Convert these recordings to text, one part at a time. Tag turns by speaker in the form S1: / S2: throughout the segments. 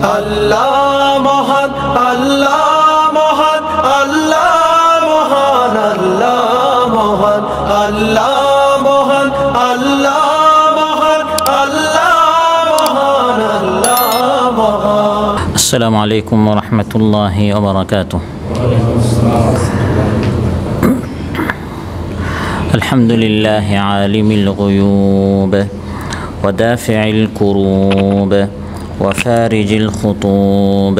S1: আল্লাহ মহান, আল্লাহ মহান, আল্লাহ মহান, আল্লাহ মহান, আল্লাহ মহান, আল্লাহ মহান, আল্লাহ মহান, আল্লাহ মহান।
S2: আসসালামু আলাইকুম ওয়া রাহমাতুল্লাহি ওয়া বারাকাতুহু। আলহামদুলিল্লাহি আলিমিল গুয়ুব ওয়া দাফি'il কুরুব ওয়া ফারিজিল খুতুব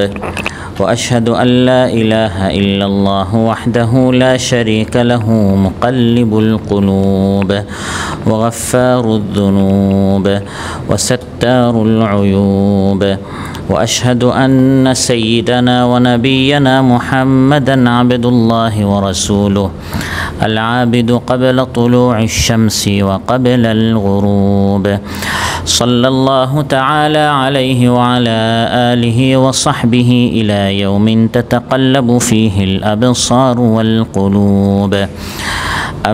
S2: ওয়া আশহাদু আল লা ইলাহা ইল্লাল্লাহু ওয়াহদাহু লা শারীকা লাহু মুকাল্লিবুল কুলুব ওয়া গাফফারুদ যুনুব ওয়া সাত্তারুল উয়ুব وأشهد أن سيدنا ونبينا محمدًا عبد الله ورسوله العابد قبل طلوع الشمس وقبل الغروب صلى الله تعالى عليه وعلى آله وصحبه إلى يوم تتقلب فيه الأبصار والقلوب.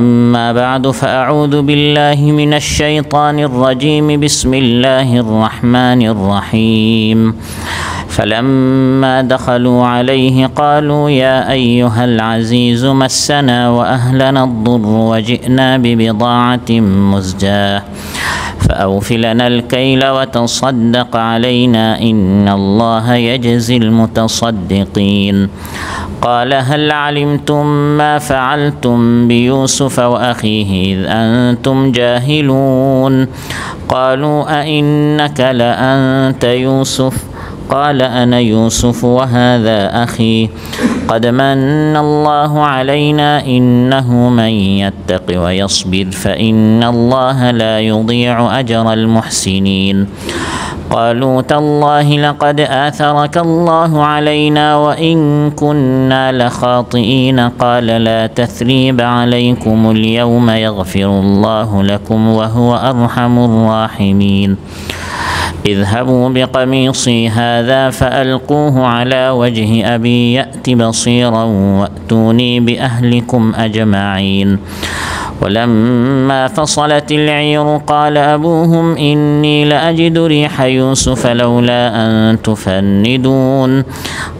S2: أما بعد فأعوذ بالله من الشيطان الرجيم. بسم الله الرحمن الرحيم. فلما دخلوا عليه قالوا يا أيها العزيز مسنا وأهلنا الضر وجئنا ببضاعة مزجاة فأوف لنا الكيل وتصدق علينا إن الله يجزي المتصدقين. قال هل علمتم ما فعلتم بيوسف وأخيه إذ أنتم جاهلون قالوا أئنك لأنت يوسف قال أنا يوسف وهذا أخي قد من الله علينا إنه من يتق ويصبر فإن الله لا يضيع أجر المحسنين. قالوا تالله لقد آثرك الله علينا وإن كنا لخاطئين قال لا تثريب عليكم اليوم يغفر الله لكم وهو أرحم الراحمين. اذهبوا بقميصي هذا فألقوه على وجه أبي يأت بصيرا وأتوني بأهلكم أجمعين. ولما فصلت العير قال أبوهم إني لأجد ريح يوسف لولا أن تفندون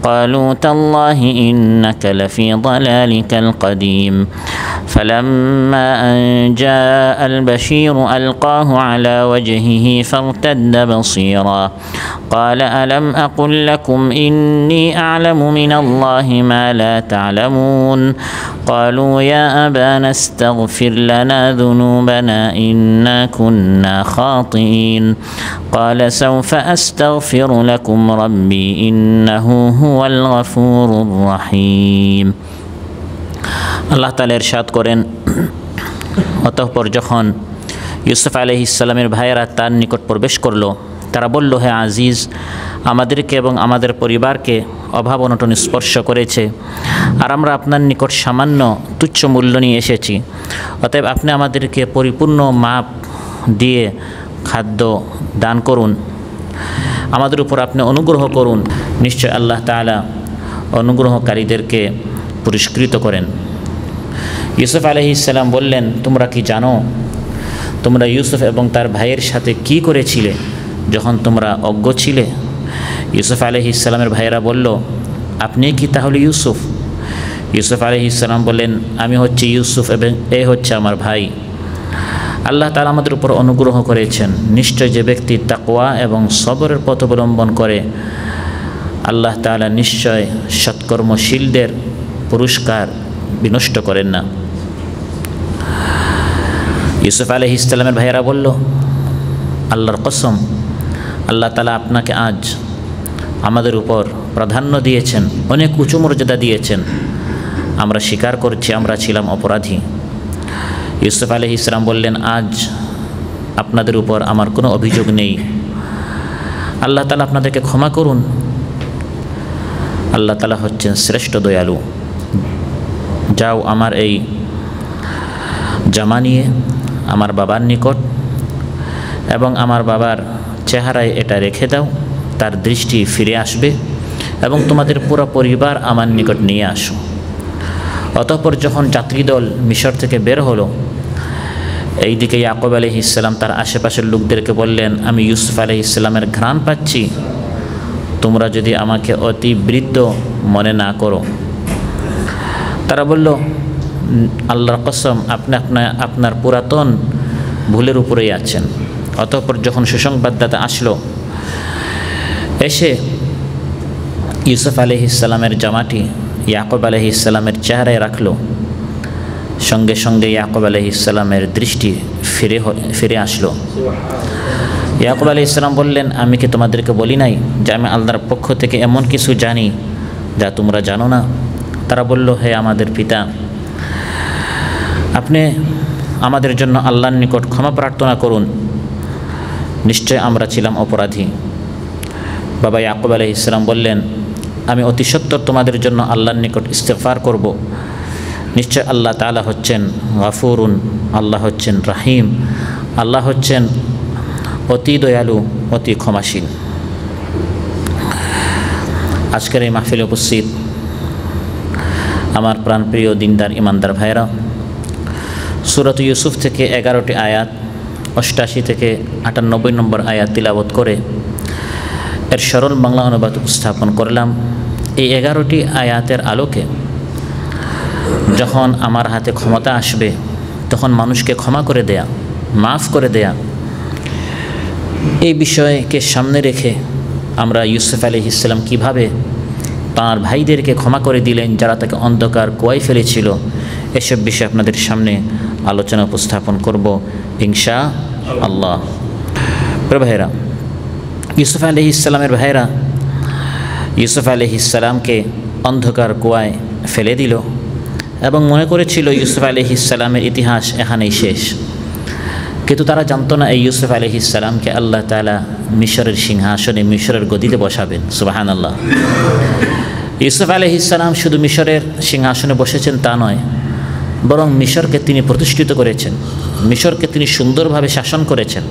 S2: قالوا تالله إنك لفي ضلالك القديم. فلما أن جاء البشير ألقاه على وجهه فارتد بصيرا قال ألم أقل لكم إني أعلم من الله ما لا تعلمون قالوا يا أبانا استغفر لنا ذنوبنا إنا كنا خاطئين قال سوف أستغفر لكم ربي إنه هو الغفور الرحيم. আল্লাহ তাআলা ইরশাদ করেন, অতঃপর যখন ইউসুফ আলাইহিস সালামের ভাইয়েরা তার নিকট প্রবেশ করলো, তারা বলল, হে আজিজ, আমাদেরকে এবং আমাদের পরিবারকে অভাব অনটন স্পর্শ করেছে, আর আমরা আপনার নিকট সামান্য তুচ্ছ মূল্য নিয়ে এসেছি। অতএব আপনি আমাদেরকে পরিপূর্ণ মাপ দিয়ে খাদ্য দান করুন, আমাদের উপর আপনি অনুগ্রহ করুন। নিশ্চয় আল্লাহ তাআলা অনুগ্রহকারীদেরকে পুরস্কৃত করেন। ইউসুফ আলাইহিস সালাম বললেন, তোমরা কি জানো তোমরা ইউসুফ এবং তার ভাইয়ের সাথে কি করেছিলে যখন তোমরা অজ্ঞ ছিলে? ইউসুফ আলাইহিস সালামের ভাইয়েরা বলল, আপনি কি তাহলে ইউসুফ? ইউসুফ আলাইহিস সালাম বললেন, আমি হচ্ছি ইউসুফ এবং এ হচ্ছে আমার ভাই। আল্লাহ তাআলা আমাদের উপর অনুগ্রহ করেছেন। নিশ্চয় যে ব্যক্তি তাকওয়া এবং সবরের পথ অবলম্বন করে, আল্লাহ তাআলা নিশ্চয় সৎকর্মশীলদের পুরস্কার বিনষ্ট করেন না। ইউসুফ আলাইহিস সালামের ভাইয়েরা বলল, আল্লাহর কসম, আল্লাহ তাআলা আপনাকে আজ আমাদের উপর প্রাধান্য দিয়েছেন, অনেক উঁচু মর্যাদা দিয়েছেন। আমরা স্বীকার করছি আমরা ছিলাম অপরাধী। ইউসুফ আলাইহিস সালাম বললেন, আজ আপনাদের উপর আমার কোনো অভিযোগ নেই, আল্লাহ তাআলা আপনাদেরকে ক্ষমা করুন। আল্লাহ তাআলা হচ্ছেন শ্রেষ্ঠ দয়ালু। যাও আমার এই জামা নিয়ে আমার বাবার নিকট এবং আমার বাবার চেহারায় এটা রেখে দাও, তার দৃষ্টি ফিরে আসবে এবং তোমাদের পুরো পরিবার আমার নিকট নিয়ে আসো। অতঃপর যখন যাত্রী দল মিশর থেকে বের হলো, এইদিকে ইয়াকুব আলাইহিস সালাম তার আশেপাশের লোকদেরকে বললেন, আমি ইউসুফ আলাইহিস সালামের ঘ্রাণ পাচ্ছি, তোমরা যদি আমাকে অতি বৃদ্ধ মনে না করো। তারা বলল, আল্লাহর কসম, আপনি আপনার পুরাতন ভুলের উপরেই আছেন। অতঃপর যখন সুসংবাদদাতা আসলো, এসে ইউসুফ আলাইহিসসালামের জামাটি ইয়াকুব আলাইহিসসালামের চেহারায় রাখলো, সঙ্গে সঙ্গে ইয়াকুব আলাইহিসসালামের দৃষ্টি ফিরে আসলো। ইয়াকুব আলাইহিসসালাম বললেন, আমি কি তোমাদেরকে বলি নাই যে আমি আল্লাহর পক্ষ থেকে এমন কিছু জানি যা তোমরা জানো না? তারা বলল, হে আমাদের পিতা, আপনি আমাদের জন্য আল্লাহর নিকট ক্ষমা প্রার্থনা করুন, নিশ্চয় আমরা ছিলাম অপরাধী। বাবা ইয়াকুব আলাইহিসসালাম বললেন, আমি অতি সত্বর তোমাদের জন্য আল্লাহর নিকট ইস্তেগফার করব। নিশ্চয় আল্লাহ তাআলা হচ্ছেন গাফুরুন, আল্লাহ হচ্ছেন রাহিম, আল্লাহ হচ্ছেন অতি দয়ালু, অতি ক্ষমাশীল। আজকের এই মাহফিলে উপস্থিত আমার প্রাণপ্রিয় দিনদার ইমানদার ভাইরা, সূরাত ইউসুফ থেকে 11টি আয়াত 88 থেকে 98 নম্বর আয়াত তিলাওয়াত করে এর সরল বাংলা অনুবাদ উপস্থাপন করলাম। এই 11টি আয়াতের আলোকে যখন আমার হাতে ক্ষমতা আসবে, তখন মানুষকে ক্ষমা করে দেয়া, মাফ করে দেয়া, এই বিষয়কে সামনে রেখে আমরা ইউসুফ আলাইহিসসালাম কীভাবে তাঁর ভাইদেরকে ক্ষমা করে দিলেন যারা তাকে অন্ধকার কুয়ায় ফেলেছিল, এসব বিষয়ে আপনাদের সামনে আলোচনা উপস্থাপন করব ইনশাআল্লাহ। প্রিয় ভাইরা, ইউসুফ আলাইহিসসালামের ভাইরা ইউসুফ আলাইহিসসালামকে অন্ধকার কুয়ায় ফেলে দিল এবং মনে করেছিল ইউসুফ আলাইহিসসালামের ইতিহাস এখানেই শেষ। কিন্তু তারা জানতো না এই ইউসুফ আলাইহিসসালামকে আল্লাহ তাআলা মিশরের সিংহাসনে, মিশরের গদিতে বসাবেন। সুবহানাল্লাহ। ইউসুফ আলাইহিসসালাম শুধু মিশরের সিংহাসনে বসেছেন তা নয়, বরং মিশরকে তিনি প্রতিষ্ঠিত করেছেন, মিশরকে তিনি সুন্দরভাবে শাসন করেছেন।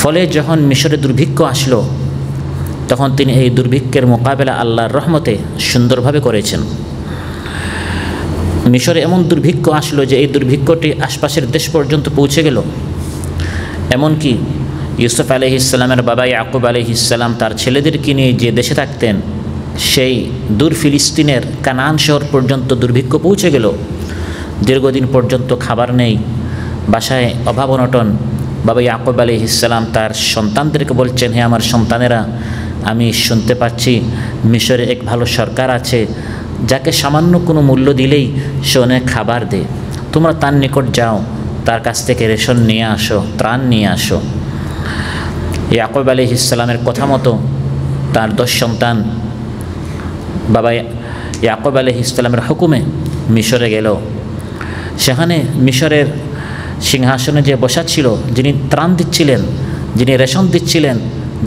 S2: ফলে যখন মিশরে দুর্ভিক্ষ আসলো, তখন তিনি এই দুর্ভিক্ষের মোকাবেলা আল্লাহর রহমতে সুন্দরভাবে করেছেন। মিশরে এমন দুর্ভিক্ষ আসলো যে এই দুর্ভিক্ষটি আশপাশের দেশ পর্যন্ত পৌঁছে গেল। এমনকি ইউসুফ আলাইহিসসালামের বাবা ইয়াকুব আলাইহিসসালাম তার ছেলেদেরকে নিয়ে যে দেশে থাকতেন, সেই দূর ফিলিস্তিনের কানান শহর পর্যন্ত দুর্ভিক্ষ পৌঁছে গেল। দীর্ঘদিন পর্যন্ত খাবার নেই, বাসায় অভাব অনটন। বাবা ইয়াকুব আলাইহিসসালাম তার সন্তানদেরকে বলছেন, হে আমার সন্তানেরা, আমি শুনতে পাচ্ছি মিশরে এক ভালো সরকার আছে, যাকে সামান্য কোনো মূল্য দিলেই সে অনেক খাবার দেয়। তোমরা তার নিকট যাও, তার কাছ থেকে রেশন নিয়ে আসো, ত্রাণ নিয়ে আসো। ইয়াকুব আলাইহিসসালামের কথা মতো তার 10 সন্তান বাবা ইয়াকুব আলাইহিসসালামের হুকুমে মিশরে গেল। সেখানে মিশরের সিংহাসনে যে বসা ছিল, যিনি ত্রাণ দিচ্ছিলেন, যিনি রেশন দিচ্ছিলেন,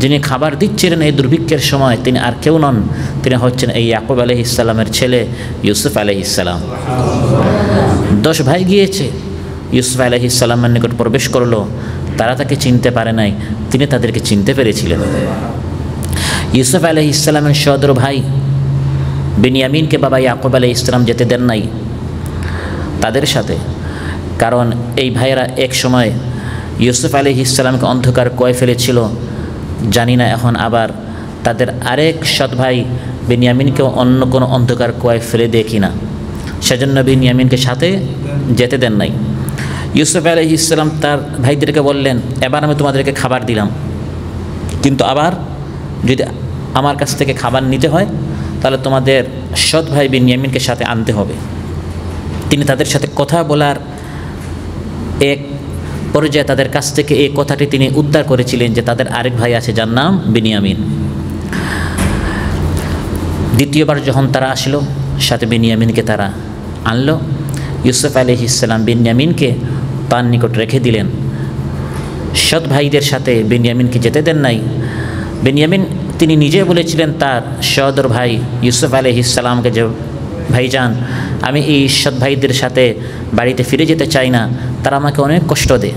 S2: যিনি খাবার দিচ্ছিলেন এই দুর্ভিক্ষের সময়, তিনি আর কেউ নন, তিনি হচ্ছেন এই ইয়াকুব আলাইহিসসালামের ছেলে ইউসুফ আলাইহিসসালাম। 10 ভাই গিয়েছে, ইউসুফ আলাইহিসসালামের নিকট প্রবেশ করলো। তারা তাকে চিনতে পারে নাই, তিনি তাদেরকে চিনতে পেরেছিলেন। ইউসুফ আলাইহিসসালামের সহোদর ভাই বিনিয়ামিনকে বাবা ইয়াকুব আলাইহিসসালাম যেতে দেন নাই তাদের সাথে, কারণ এই ভাইয়েরা এক সময় ইউসুফ আলাইহিসসালামকে অন্ধকার কুয়ায় ফেলেছিল। জানি না এখন আবার তাদের আরেক সৎ ভাই বিনিয়ামিনকেও অন্য কোনো অন্ধকার কুয়ায় ফেলে দেয় কিনা, সেজন্য বিনিয়ামিনকে সাথে যেতে দেন নাই। ইউসুফ আলাইহিসসালাম তার ভাইদেরকে বললেন, এবার আমি তোমাদেরকে খাবার দিলাম, কিন্তু আবার যদি আমার কাছ থেকে খাবার নিতে হয় তাহলে তোমাদের সৎ ভাই বিনিয়ামিনকে সাথে আনতে হবে। তিনি তাদের সাথে কথা বলার এক পর্যায়ে তাদের কাছ থেকে এই কথাটি তিনি উদ্ধার করেছিলেন যে তাদের আরেক ভাই আছে যার নাম বিনিয়ামিন। দ্বিতীয়বার যখন তারা আসলো, সাথে বিনিয়ামিনকে তারা আনলো। ইউসুফ আলাইহিসসালাম বিনিয়ামিনকে তার নিকট রেখে দিলেন, সৎ ভাইদের সাথে বিনিয়ামিনকে যেতে দেন নাই। বিনিয়ামিন তিনি নিজে বলেছিলেন তার সহোদর ভাই ইউসুফ আলাইহিসসালামকে যে, ভাইজান, আমি এই সৎ ভাইদের সাথে বাড়িতে ফিরে যেতে চাই না, তারা আমাকে অনেক কষ্ট দেয়।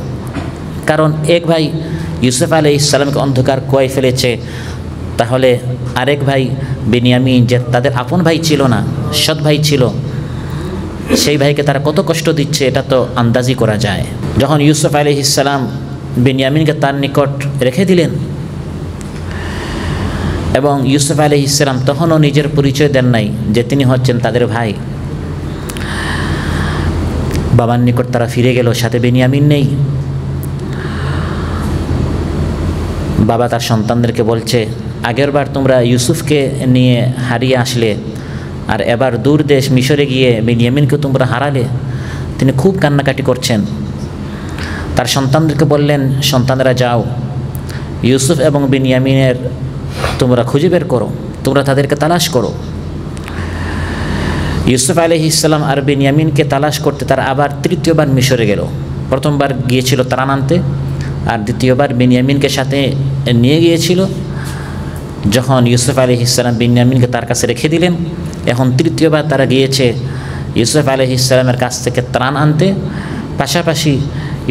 S2: কারণ এক ভাই ইউসুফ আলাইহিসসালামকে অন্ধকার কুয়ায় ফেলেছে, তাহলে আরেক ভাই বিনিয়ামিন যে তাদের আপন ভাই ছিল না, সৎ ভাই ছিল, সেই ভাইকে তারা কত কষ্ট দিচ্ছে এটা তো আন্দাজি করা যায়। যখন ইউসুফ আলাইহিসসালাম বিনিয়ামিনকে তার নিকট রেখে দিলেন, এবং ইউসুফ আলাইহিস সালাম তখনও নিজের পরিচয় দেন নাই যে তিনি হচ্ছেন তাদের ভাই। বাবার নিকট তারা ফিরে গেল, সাথে বেনিয়ামিন নেই। বাবা তার সন্তানদেরকে বলছে, আগের বার তোমরা ইউসুফকে নিয়ে হারিয়ে আসলে, আর এবার দূর দেশ মিশরে গিয়ে বেনিয়ামিনকে তোমরা হারালে। তিনি খুব কান্নাকাটি করছেন। তার সন্তানদেরকে বললেন, সন্তানেরা যাও, ইউসুফ এবং বেনিয়ামিনের তোমরা খুঁজে বের করো, তোমরা তাদেরকে তালাশ করো। ইউসুফ আলাইহিস সালাম আর বেনিয়ামিনকে তালাশ করতে তারা আবার তৃতীয়বার মিশরে গেল। প্রথমবার গিয়েছিল ত্রাণ আনতে, আর দ্বিতীয়বার বেনিয়ামিনকে সাথে নিয়ে গিয়েছিল। যখন ইউসুফ আলাইহিস সালাম বেনিয়ামিনকে তার কাছে রেখে দিলেন, এখন তৃতীয়বার তারা গিয়েছে ইউসুফ আলাইহিস সালামের কাছ থেকে ত্রাণ আনতে। পাশাপাশি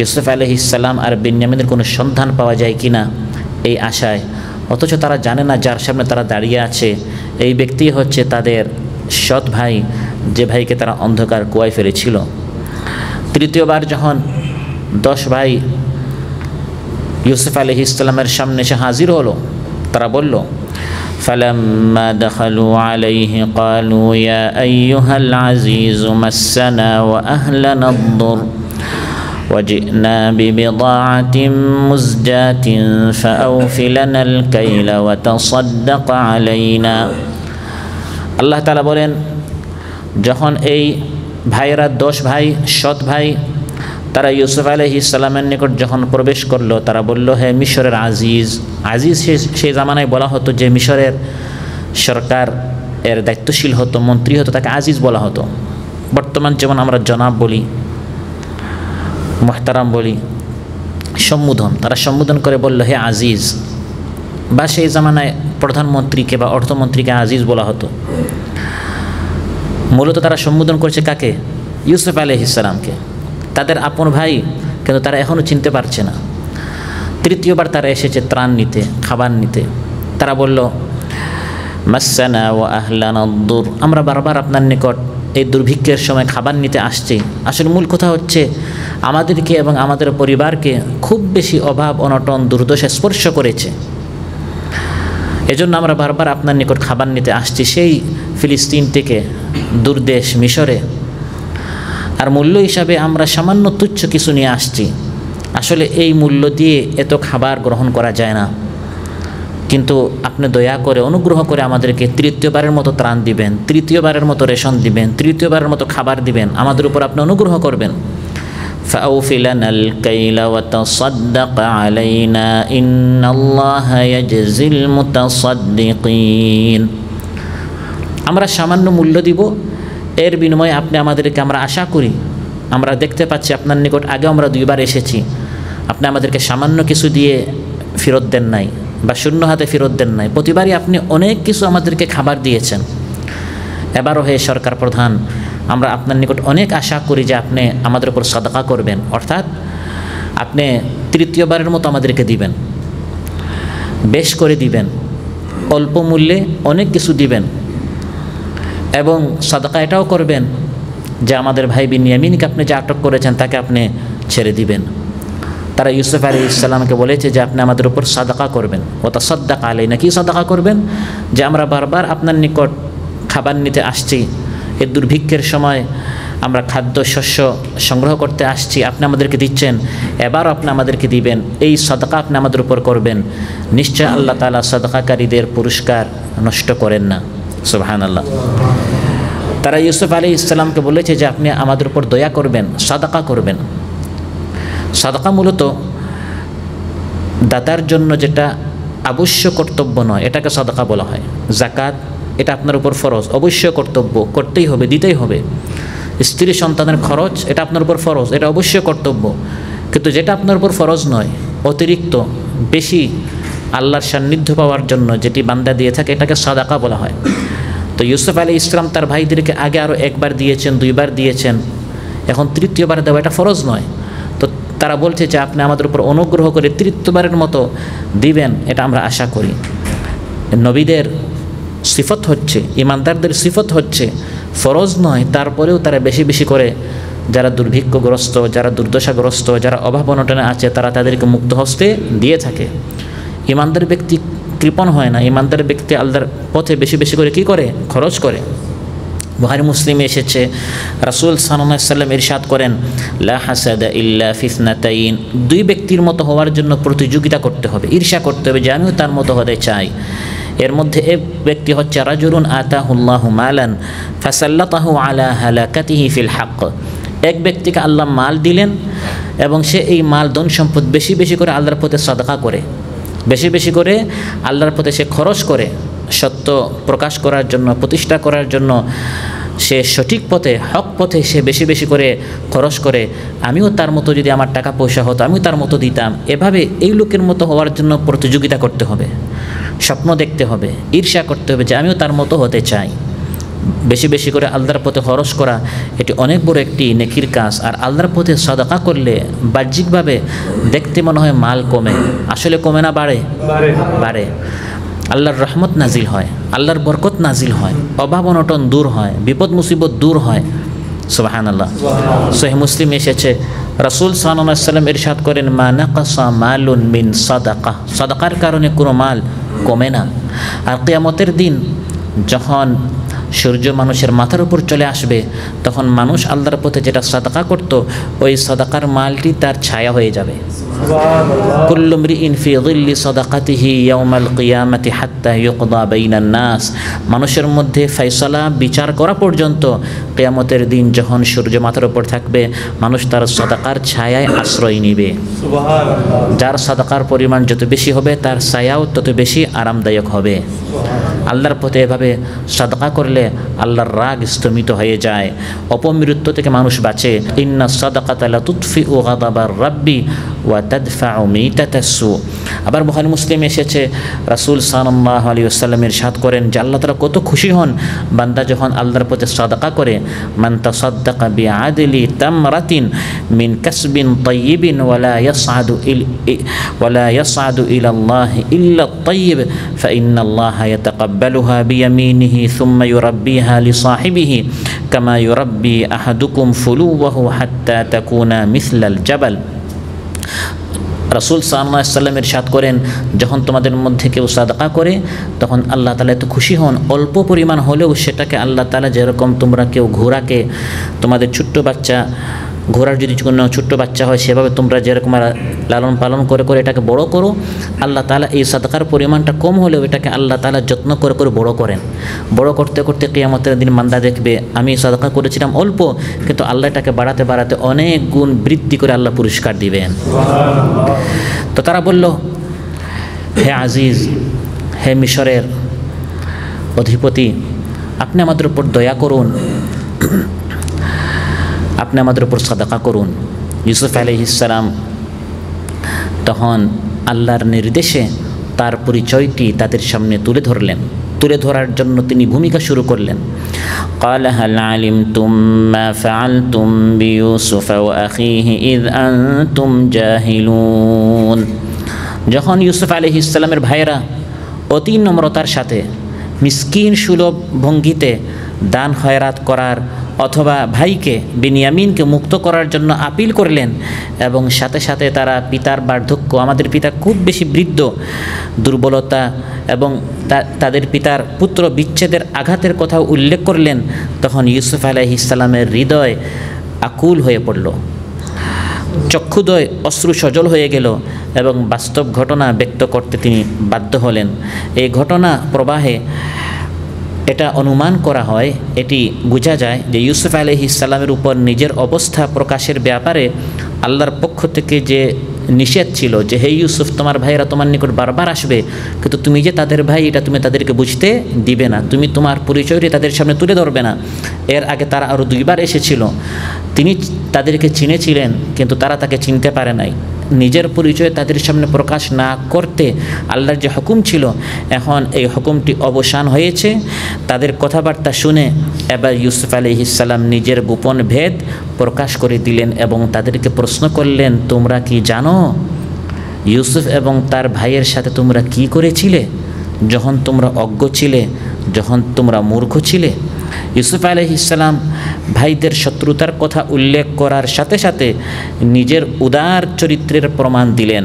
S2: ইউসুফ আলাইহিস সালাম আর বেনিয়ামিনের কোনো সন্ধান পাওয়া যায় কি না এই আশায়। অথচ তারা জানে না যার সামনে তারা দাঁড়িয়ে আছে এই ব্যক্তি হচ্ছে তাদের সৎ ভাই, যে ভাইকে তারা অন্ধকার কুয়ায় ফেলেছিল। তৃতীয়বার যখন 10 ভাই ইউসুফ আলাইহিস সালামের সামনে এসে হাজির হলো, তারা বলল, فلما دخلوا عليه قالوا يا أيها العزيز مسنا وأهلنا الضر وجئنا ببضاعة مزجاة فأوف لنا الكيل وتصدق علينا। আল্লাহ তাআলা বলেন, যখন এই ভাইরা 10 ভাই সৎ ভাই তারা ইউসুফ আলাইহিস সালামের নিকট যখন প্রবেশ করলো, তারা বলল, হে মিশরের আজিজ। আজিজ সেই জামানায় বলা হতো যে মিশরের সরকার এর দায়িত্বশীল হতো, মন্ত্রী হতো, তাকে আজিজ বলা হতো। বর্তমান যেমন আমরা জনাব বলি, মুহতারাম বলি, সম্বোধন, তারা সম্বোধন করে বলল, হে আজিজ। বা সেই জামানায় প্রধানমন্ত্রীকে বা অর্থমন্ত্রীকে আজিজ বলা হতো। মূলত তারা সম্বোধন করছে কাকে? ইউসুফ আলাইহিস সালামকে, তাদের আপন ভাই, কিন্তু তারা এখনও চিনতে পারছে না। তৃতীয়বার তারা এসেছে ত্রাণ নিতে, খাবার নিতে। তারা বলল, মাসসানা ওয়া আহলানা আদ-দুর, আমরা বারবার আপনার নিকট এই দুর্ভিক্ষের সময় খাবার নিতে আসছি। আসলে মূল কথা হচ্ছে আমাদেরকে এবং আমাদের পরিবারকে খুব বেশি অভাব, অনটন, দুর্দশা স্পর্শ করেছে। এজন্য আমরা বারবার আপনার নিকট খাবার নিতে আসছি, সেই ফিলিস্তিন থেকে দূরদেশ মিশরে। আর মূল্য হিসাবে আমরা সামান্য তুচ্ছ কিছু নিয়ে আসছি। আসলে এই মূল্য দিয়ে এত খাবার গ্রহণ করা যায় না, কিন্তু আপনি দয়া করে অনুগ্রহ করে আমাদেরকে তৃতীয়বারের মতো ত্রাণ দিবেন, তৃতীয়বারের মতো রেশন দিবেন, তৃতীয়বারের মতো খাবার দিবেন, আমাদের উপর আপনি অনুগ্রহ করবেন। فأوف لنا الكيل وتصدق علينا إن الله يجزي المتصدقين। আমরা সামান্য মূল্য দিব, এর বিনিময়ে আপনি আমাদেরকে, আমরা আশা করি, আমরা দেখতে পাচ্ছি আপনার নিকট আগে আমরা 2 বার এসেছি, আপনি আমাদেরকে সামান্য কিছু দিয়ে ফেরত দেন নাই বা শূন্য হাতে ফেরত দেন নাই। প্রতিবারই আপনি অনেক কিছু আমাদেরকে খাবার দিয়েছেন। এবারও হে সরকার প্রধান, আমরা আপনার নিকট অনেক আশা করি যে আপনি আমাদের উপর সাদকা করবেন, অর্থাৎ আপনি তৃতীয়বারের মতো আমাদেরকে দিবেন, বেশ করে দিবেন, অল্প মূল্যে অনেক কিছু দিবেন, এবং সাদকা এটাও করবেন যে আমাদের ভাই বেনিয়ামিনকে আপনি যে আটক করেছেন তাকে আপনি ছেড়ে দিবেন। তারা ইউসুফ আলাইহিস সালামকে বলেছে যে আপনি আমাদের উপর সাদকা করবেন, ও তাসাদ্দাক আলাইনা। কি সাদকা করবেন? যে আমরা বারবার আপনার নিকট খাবার নিতে আসছি, এই দুর্ভিক্ষের সময় আমরা খাদ্য শস্য সংগ্রহ করতে আসছি, আপনি আমাদেরকে দিচ্ছেন, এবারও আপনি আমাদেরকে দিবেন, এই সাদকা আপনি আমাদের উপর করবেন। নিশ্চয় আল্লাহ তাআলা সাদকাকারীদের পুরস্কার নষ্ট করেন না। সুবহানাল্লাহ। তারা ইউসুফ আলাইহিস সালামকে বলেছে যে আপনি আমাদের উপর দয়া করবেন, সাদকা করবেন। সাদকা মূলত দাতার জন্য যেটা আবশ্যক কর্তব্য নয়, এটাকে সাদকা বলা হয়। যাকাত এটা আপনার উপর ফরজ, অবশ্যই কর্তব্য, করতেই হবে, দিতেই হবে। স্ত্রী সন্তানের খরচ এটা আপনার উপর ফরজ, এটা অবশ্যই কর্তব্য। কিন্তু যেটা আপনার উপর ফরজ নয়, অতিরিক্ত বেশি আল্লাহর সান্নিধ্য পাওয়ার জন্য যেটি বান্দা দিয়ে থাকে, এটাকে সাদাকা বলা হয়। তো ইউসুফ আলাইহিস সালাম তার ভাইদেরকে আগে আরও 1 বার দিয়েছেন, 2 বার দিয়েছেন, এখন তৃতীয়বার দেওয়া এটা ফরজ নয়। তো তারা বলছে যে আপনি আমাদের উপর অনুগ্রহ করে তৃতীয়বারের মতো দিবেন, এটা আমরা আশা করি। নবীদের সিফত হচ্ছে, ইমানদারদের সিফত হচ্ছে ফরজ নয়, তারপরেও তারা বেশি বেশি করে যারা দুর্ভিক্ষগ্রস্ত, যারা দুর্দশাগ্রস্ত, যারা অভাব অনটনে আছে, তারা তাদেরকে মুক্ত হস্তে দিয়ে থাকে। ইমানদার ব্যক্তি কৃপণ হয় না, ইমানদার ব্যক্তি আল্লাহর পথে বেশি বেশি করে কী করে? খরচ করে। বুখারী মুসলিমে এসেছে, রাসূল সাল্লাল্লাহু আলাইহি ওয়াসাল্লাম ইরশাদ করেন, লা হাসাদা ইল্লা ফি ইসনাতাইন, দুই ব্যক্তির মতো হওয়ার জন্য প্রতিযোগিতা করতে হবে, ঈর্ষা করতে হবে যে আমিও তার মতো হতে চাই। এর মধ্যে এক ব্যক্তি হচ্ছে রাজুলুন আতাহুল্লাহু মালান ফাসাল্লাতাহু আলা হালাকাতিহি ফিল হক, এক ব্যক্তিকে আল্লাহ মাল দিলেন এবং সে এই মাল ধন সম্পদ বেশি বেশি করে আল্লাহর পথে সাদকা করে, বেশি বেশি করে আল্লাহর পথে সে খরচ করে, সত্য প্রকাশ করার জন্য, প্রতিষ্ঠা করার জন্য সে সঠিক পথে, হক পথে সে বেশি বেশি করে খরচ করে। আমিও তার মতো যদি আমার টাকা পয়সা হতো আমিও তার মতো দিতাম। এভাবে এই লোকের মতো হওয়ার জন্য প্রতিযোগিতা করতে হবে, স্বপ্ন দেখতে হবে, ঈর্ষা করতে হবে যে আমিও তার মতো হতে চাই। বেশি বেশি করে আল্লাহর পথে খরচ করা এটি অনেক বড় একটি নেকির কাজ। আর আল্লাহর পথে সাদাকা করলে বাহ্যিকভাবে দেখতে মনে হয় মাল কমে, আসলে কমে না, বাড়ে বাড়ে। আল্লাহর রহমত নাজিল হয়, আল্লাহর বরকত নাজিল হয়, অভাব অনটন দূর হয়, বিপদ মুসিবত দূর হয়। সুবহানাল্লাহ। সহিহ মুসলিম এসেছে, রাসূল সাল্লাল্লাহু আলাইহি ওয়াসাল্লাম ইরশাদ করেন, মা নাকাসা মালুন মিন সাদাকা, সাদাকার কারণে কোনো মাল কমে না। আর কিয়ামতের দিন যখন সূর্য মানুষের মাথার উপর চলে আসবে, তখন মানুষ আল্লাহর পথে যেটা সাদাকা করত ওই সাদাকার মালটি তার ছায়া হয়ে যাবে। কুল্লু মরিইন ফি যিল্লি সাদাকাতিহি ইয়াউমাল কিয়ামাতি হাত্তা ইউকদা বাইনান নাস, মানুষের মধ্যে ফয়সালা বিচার করা পর্যন্ত, কিয়ামতের দিন যখন সূর্য মাথার উপর থাকবে, মানুষ তার সাদাকার ছায়ায় আশ্রয় নেবে। যার সাদাকার পরিমাণ যত বেশি হবে তার ছায়াও তত বেশি আরামদায়ক হবে। আল্লাহর পথে এভাবে সাদাকা করলে আল্লাহর রাগ স্তমিত হয়ে যায়, অপমৃত্যু থেকে মানুষ বাঁচে। ইন্না সাদাকাতা লা তুতফিউ গাদাবার রাব্বি ওয়া তাদফাউ মিতাতাস সু। আবার বুখারী মুসলিমে এসেছে, রাসূল সাল্লাল্লাহু আলাইহি ওয়াসাল্লাম ইরশাদ করেন যে আল্লাহ তাআলা কত খুশি হন বান্দা যখন আল্লাহর পথে সাদাকা করে। মান তাসাদ্দাকা বিআদলি তামরাতিন মিন কাসবিন তাইয়িবিন ওয়ালা ইয়াসআদু ইলাল্লাহি ইল্লা আত-তাইয়িব ফাইন্নাল্লাহা ইয়াতাকাব্বালুহা বিয়ামিনিহি সুম্মা ইউরাব্বিহা লিসাহিবিহি কামা ইউরাব্বি আহাদুকুম ফুলুওয়াহু হাত্তা তাকুনা মিসলাল জাবাল। রাসূল সাল্লাল্লাহু আলাইহি ওয়াসাল্লাম ইরশাদ করেন, যখন তোমাদের মধ্যে কেউ সাদাকা করে তখন আল্লাহ তাআলা এত খুশি হন, অল্প পরিমাণ হলেও সেটাকে আল্লাহ তাআলা, যেরকম তোমরা কেউ ঘোড়াকে, তোমাদের ছোট্ট বাচ্চা, ঘোড়ার যদি কোনো ছোট্ট বাচ্চা হয় সেভাবে তোমরা যেরকম লালন পালন করে করে এটাকে বড় করো, আল্লাহ তাআলা এই সাদাকার পরিমাণটা কম হলেও এটাকে আল্লাহ তাআলা যত্ন করে করে বড় করেন। বড় করতে করতে কিয়ামতের দিন বান্দা দেখবে আমি সাদাকা করেছিলাম অল্প, কিন্তু আল্লাহ এটাকে বাড়াতে বাড়াতে অনেক গুণ বৃদ্ধি করে আল্লাহ পুরস্কার দিবেন। তো তারা বলল, হে আজিজ, হে মিশরের অধিপতি, আপনি আমাদের উপর দয়া করুন, আপনি আমাদের উপর সাদাকা করুন। ইউসুফ আলাইহিস সালাম তখন আল্লাহর নির্দেশে তার পরিচয়টি তাদের সামনে তুলে ধরলেন। তুলে ধরার জন্য তিনি ভূমিকা শুরু করলেন। ক্বালা হাল আলিমতুম মা ফাআলতুম বিইউসুফা ওয়া আখিহি ইয আনতুম জাহিলুন। যখন ইউসুফ আলাইহিস সালামের ভাইয়েরা অতি নম্রতার সাথে মিসকিন সুলভ ভঙ্গিতে দান খয়রাত করার অথবা ভাইকে বিনিয়ামিনকে মুক্ত করার জন্য আপিল করলেন, এবং সাথে সাথে তারা পিতার বার্ধক্য, আমাদের পিতা খুব বেশি বৃদ্ধ, দুর্বলতা এবং তাদের পিতার পুত্র বিচ্ছেদের আঘাতের কথাও উল্লেখ করলেন, তখন ইউসুফ আলাইহিস সালামের হৃদয় আকুল হয়ে পড়ল, চক্ষুদয় অশ্রু সজল হয়ে গেল এবং বাস্তব ঘটনা ব্যক্ত করতে তিনি বাধ্য হলেন। এই ঘটনা প্রবাহে এটা অনুমান করা হয়, এটি বোঝা যায় যে ইউসুফ আলাইহিস সালামের উপর নিজের অবস্থা প্রকাশের ব্যাপারে আল্লাহর পক্ষ থেকে যে নিষেধ ছিল যে হে ইউসুফ, তোমার ভাইয়েরা তোমার নিকট বারবার আসবে, কিন্তু তুমি যে তাদের ভাই এটা তুমি তাদেরকে বুঝতে দিবে না, তুমি তোমার পরিচয়টি তাদের সামনে তুলে ধরবে না। এর আগে তারা আরও দুইবার এসেছিল, তিনি তাদেরকে চিনেছিলেন কিন্তু তারা তাকে চিনতে পারে নাই। নিজের পরিচয় তাদের সামনে প্রকাশ না করতে আল্লাহর যে হুকুম ছিল, এখন এই হুকুমটি অবসান হয়েছে। তাদের কথাবার্তা শুনে এবার ইউসুফ আলাইহিস সালাম নিজের গোপন ভেদ প্রকাশ করে দিলেন এবং তাদেরকে প্রশ্ন করলেন, তোমরা কি জানো ইউসুফ এবং তার ভাইয়ের সাথে তোমরা কি করেছিলে যখন তোমরা অজ্ঞ ছিলে, যখন তোমরা মূর্খ ছিলে? ইউসুফ আলাইহিস সালাম ভাইদের শত্রুতার কথা উল্লেখ করার সাথে সাথে নিজের উদার চরিত্রের প্রমাণ দিলেন।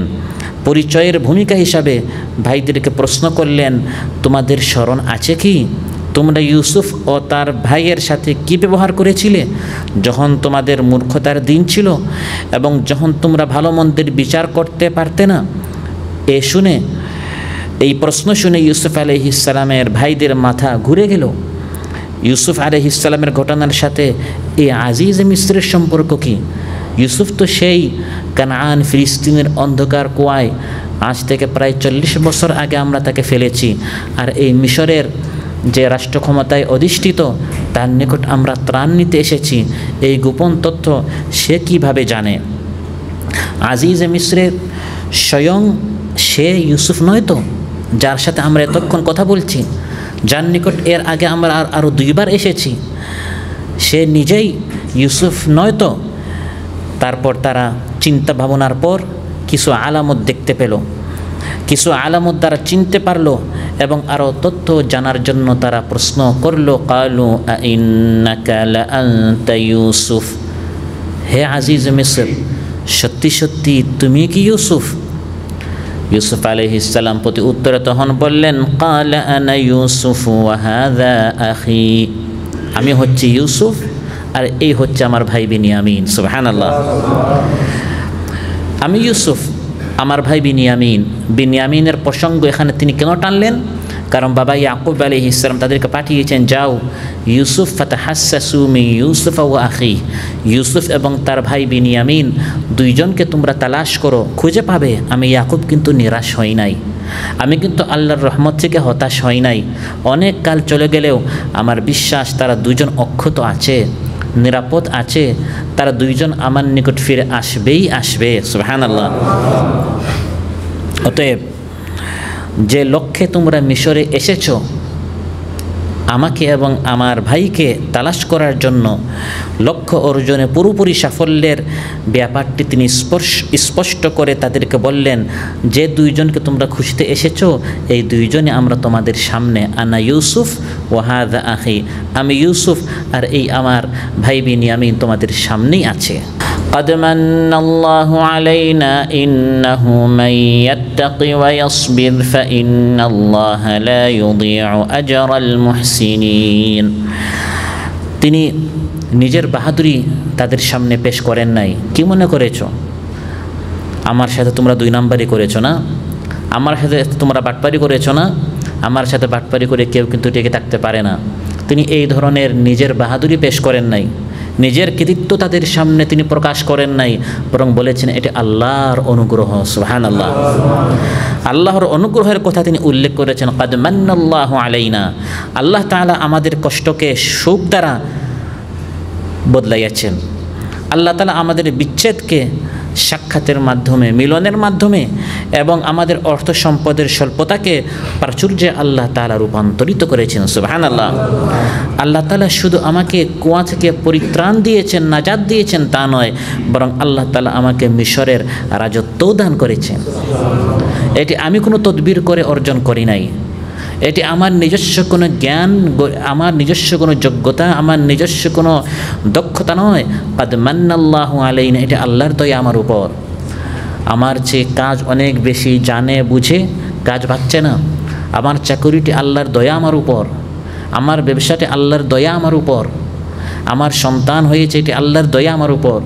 S2: পরিচয়ের ভূমিকা হিসাবে ভাইদেরকে প্রশ্ন করলেন, তোমাদের স্মরণ আছে কি তোমরা ইউসুফ ও তার ভাইয়ের সাথে কি ব্যবহার করেছিলে যখন তোমাদের মূর্খতার দিন ছিল এবং যখন তোমরা ভালো মন্দের বিচার করতে পারতে না? এই প্রশ্ন শুনে ইউসুফ আলাইহিস সালামের ভাইদের মাথা ঘুরে গেল। ইউসুফ আলাইহিস সালামের ঘটনার সাথে এই আজিজ মিসরের সম্পর্ক কি? ইউসুফ তো সেই কানান ফিলিস্তিনের অন্ধকার কুয়ায় আজ থেকে প্রায় 40 বছর আগে আমরা তাকে ফেলেছি, আর এই মিশরের যে রাষ্ট্র ক্ষমতায় অধিষ্ঠিত তার নিকট আমরা ত্রাণ নিতে এসেছি। এই গোপন তথ্য সে কিভাবে জানে? আজিজ মিসরের স্বয়ং সে ইউসুফ নয় তো, যার সাথে আমরা এতক্ষণ কথা বলছি, যার নিকট এর আগে আমরা আরও 2 বার এসেছি, সে নিজেই ইউসুফ নয় তো? তারপর তারা চিন্তা ভাবনার পর কিছু আলামত দেখতে পেল, কিছু আলামত দ্বারা চিনতে পারলো এবং আরও তথ্য জানার জন্য তারা প্রশ্ন করলো, কালু আইন্নাকা লাআনতা ইউসুফ, হে আজিজ মিসর, সত্যি সত্যি তুমি কি ইউসুফ? ইউসুফ আলাইহিস সালাম প্রতি উত্তরে তখন বললেন, কালা আনা ইউসুফ ওয়া হাযা আখি, আমি হচ্ছি ইউসুফ আর এই হচ্ছে আমার ভাই বিনিয়ামিন। সুবহানাল্লাহ। আমি ইউসুফ, আমার ভাই বিনিয়ামিন। বিনিয়ামিনের প্রসঙ্গ এখানে তিনি কেন টানলেন? কারণ বাবা ইয়াকুব আলাইহিস সালাম তাদেরকে পাঠিয়েছেন, যাও ইউসুফ ফাতাহাসসাসু মিন ইউসুফ ওয়া আখি, ইউসুফ এবং তার ভাই বিনিয়ামিন দুইজনকে তোমরা তালাশ করো, খুঁজে পাবে। আমি ইয়াকুব কিন্তু নিরাশ হই নাই, আমি কিন্তু আল্লাহর রহমত থেকে হতাশ হই নাই। অনেক কাল চলে গেলেও আমার বিশ্বাস তারা দুইজন অক্ষত আছে, নিরাপদ আছে, তারা দুইজন আমার নিকট ফিরে আসবেই আসবে। সুবহানাল্লাহ। অতএব যে লক্ষ্যে তোমরা মিশরে এসেছো, আমাকে এবং আমার ভাইকে তালাশ করার জন্য, লক্ষ্য অর্জনে পুরোপুরি সাফল্যের ব্যাপারটি তিনি স্পষ্ট করে তাদেরকে বললেন, যে দুইজনকে তোমরা খুঁজতে এসেছো এই দুইজনে আমরা তোমাদের সামনে। আনা ইউসুফ ওয়া হাযা আখি, আমি ইউসুফ আর এই আমার ভাই বিনিয়ামিন তোমাদের সামনেই আছে। قد من الله علينا إنه من يتقي ويصبر فإن الله لا يضيع أجر المحسنين। তিনি নিজের বাহাদুরি তাদের সামনে পেশ করেন নাই। কি মনে করেছো আমার সাথে তোমরা 2 নাম্বারই করেছো না? আমার সাথে তোমরা বাটপারি করেছো না? আমার সাথে বাটপারি করে কেউ কিন্তু টিকে থাকতে পারে না। তিনি এই ধরনের নিজের বাহাদুরি পেশ করেন নাই, নিজের কৃতিত্ব তাদের সামনে তিনি প্রকাশ করেন নাই, বরং বলেছেন এটি আল্লাহর অনুগ্রহ। সুবহানাল্লাহ। আল্লাহর অনুগ্রহের কথা তিনি উল্লেখ করেছেন, কাদ মান্নাল্লাহু আলাইনা, আল্লাহ তাআলা আমাদের কষ্টকে সুখ দ্বারা বদলাইয়াছেন। আল্লাহ তাআলা আমাদের বিচ্ছেদকে সাক্ষাতের মাধ্যমে, মিলনের মাধ্যমে এবং আমাদের অর্থ সম্পদের স্বল্পতাকে প্রাচুর্যে আল্লাহ তাআলা রূপান্তরিত করেছেন। সুবহানাল্লাহ। আল্লাহ তাআলা শুধু আমাকে কুয়া থেকে পরিত্রাণ দিয়েছেন, নাজাত দিয়েছেন তা নয়, বরং আল্লাহ তাআলা আমাকে মিশরের রাজত্বও দান করেছেন। এটি আমি কোনো তদবির করে অর্জন করি নাই, এটি আমার নিজস্ব কোনো জ্ঞান, আমার নিজস্ব কোনো যোগ্যতা, আমার নিজস্ব কোনো দক্ষতা নয়। কাদ মান্নাল্লাহু আলাইনা, এটি আল্লাহর দয়া আমার উপর। আমার যে কাজ অনেক বেশি জানে বুঝে কাজ পাচ্ছে না, আমার চাকরিটি আল্লাহর দয়া আমার উপর, আমার ব্যবসাটি আল্লাহর দয়া আমার উপর, আমার সন্তান হয়েছে এটি আল্লাহর দয়া আমার উপর।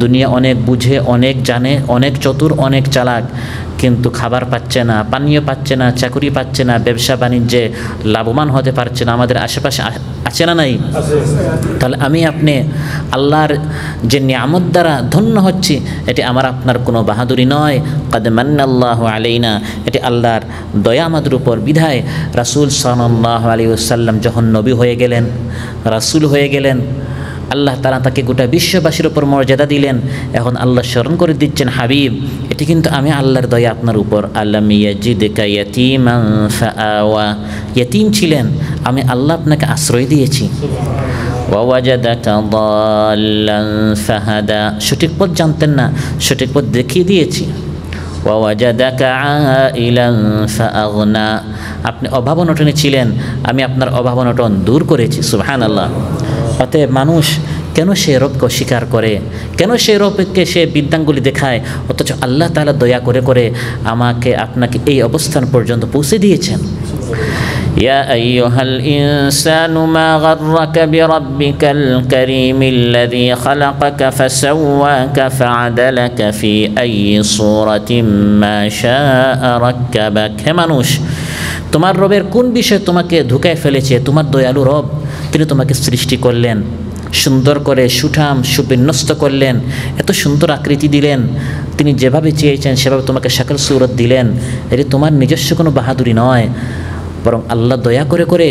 S2: দুনিয়া অনেক বুঝে, অনেক জানে, অনেক চতুর, অনেক চালাক, কিন্তু খাবার পাচ্ছে না, পানীয় পাচ্ছে না, চাকরি পাচ্ছে না, ব্যবসা বাণিজ্যে লাভবান হতে পারছে না। আমাদের আশেপাশে আছে না নাই? তাহলে আমি আপনি আল্লাহর যে নিয়ামত দ্বারা ধন্য হচ্ছি, এটি আমার আপনার কোনো বাহাদুরি নয়। কাদ মান্নাল্লাহু আলাইনা, এটি আল্লাহর দয়া আমাদের উপর। বিধায় রাসূল সাল্লাল্লাহু আলাইহি ওয়াসাল্লাম যখন নবী হয়ে গেলেন, রাসূল হয়ে গেলেন, আল্লাহ তাআলা তাকে গোটা বিশ্ববাসীর উপর মর্যাদা দিলেন। এখন আল্লাহ স্মরণ করে দিচ্ছেন, হাবিব এটি কিন্তু আমি আল্লাহর দয়া আপনার উপর। আল্লাম ইয়াজিদকা ইয়াতীমান ফাআওয়া, ইয়াতীম ছিলেন, আমি আল্লাহ আপনাকে আশ্রয় দিয়েছি। ওয়া ওয়াজাদাকা দাল্লান ফাহাদা, সঠিক পথ জানতেন না, সঠিক পথ দেখিয়ে দিয়েছি। ওয়া ওয়াজাদাকা আইলান ফাআগনা, আপনি অভাবনটনে ছিলেন, আমি আপনার অভাবনটন দূর করেছি। সুবহানাল্লাহ। অতএব মানুষ কেন সে রবকে অস্বীকার করে, কেন সে রবকে সে বিদ্যাঙ্গুলি দেখায়, অথচ আল্লাহ তাআলা দয়া করে করে আমাকে আপনাকে এই অবস্থান পর্যন্ত পৌঁছে দিয়েছেন। يا أيها الإنسان ما غرك بربك الكريم الذي خلقك فسواك فعدلك في أي صورة ما شاء ركبك। হে মানুষ, তোমার রবের কোন বিষয় তোমাকে ধোঁকায় ফেলেছে? তোমার দয়ালু রব, তিনি তোমাকে সৃষ্টি করলেন, সুন্দর করে সুঠাম সুবিন্যস্ত করলেন, এত সুন্দর আকৃতি দিলেন, তিনি যেভাবে চেয়েছেন সেভাবে তোমাকে শাকল সুরত দিলেন। এটি তোমার নিজস্ব কোনো বাহাদুরি নয়, বরং আল্লাহ দয়া করে করে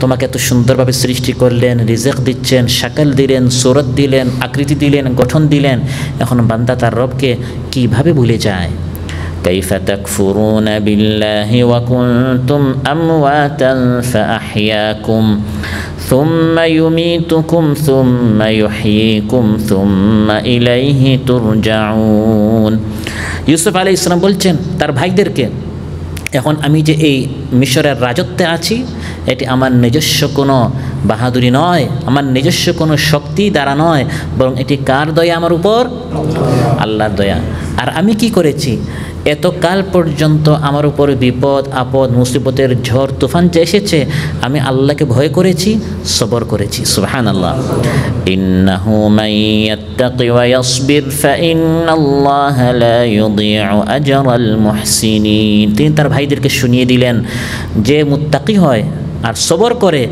S2: তোমাকে এত সুন্দরভাবে সৃষ্টি করলেন, রিজেক দিচ্ছেন, শাকল দিলেন, সুরত দিলেন, আকৃতি দিলেন, গঠন দিলেন। এখন বান্দা তার রবকে কিভাবে ভুলে যায়? كيف تكفرون بالله وكنتم أمواتا فأحياكم ثم يميتكم ثم يحييكم ثم إليه ترجعون। ইউসুফ আলাইহিস সালাম বলছেন তার ভাইদেরকে, এখন আমি যে এই মিশরের রাজত্বে আছি, এটি আমার নিজস্ব কোনো বাহাদুরি নয়, আমার নিজস্ব কোনো শক্তি দ্বারা নয়, বরং এটি কার দয়া আমার উপর? আল্লাহর দয়া। আর আমি কি করেছি? এতকাল পর্যন্ত আমার উপর বিপদ আপদ মুসিবতের ঝড় তুফান যে এসেছে, আমি আল্লাহকে ভয় করেছি, সবর করেছি। সুবহানাল্লাহ। ইন্নাহু মান ইয়াত্তাকি ওয়া ইয়াসবির ফাইন্নাল্লাহা লা ইউযিউ আজরাল মুহসিনিন। তিনি তার ভাইদেরকে শুনিয়ে দিলেন, যে মুত্তাকি হয় আর সবর করে,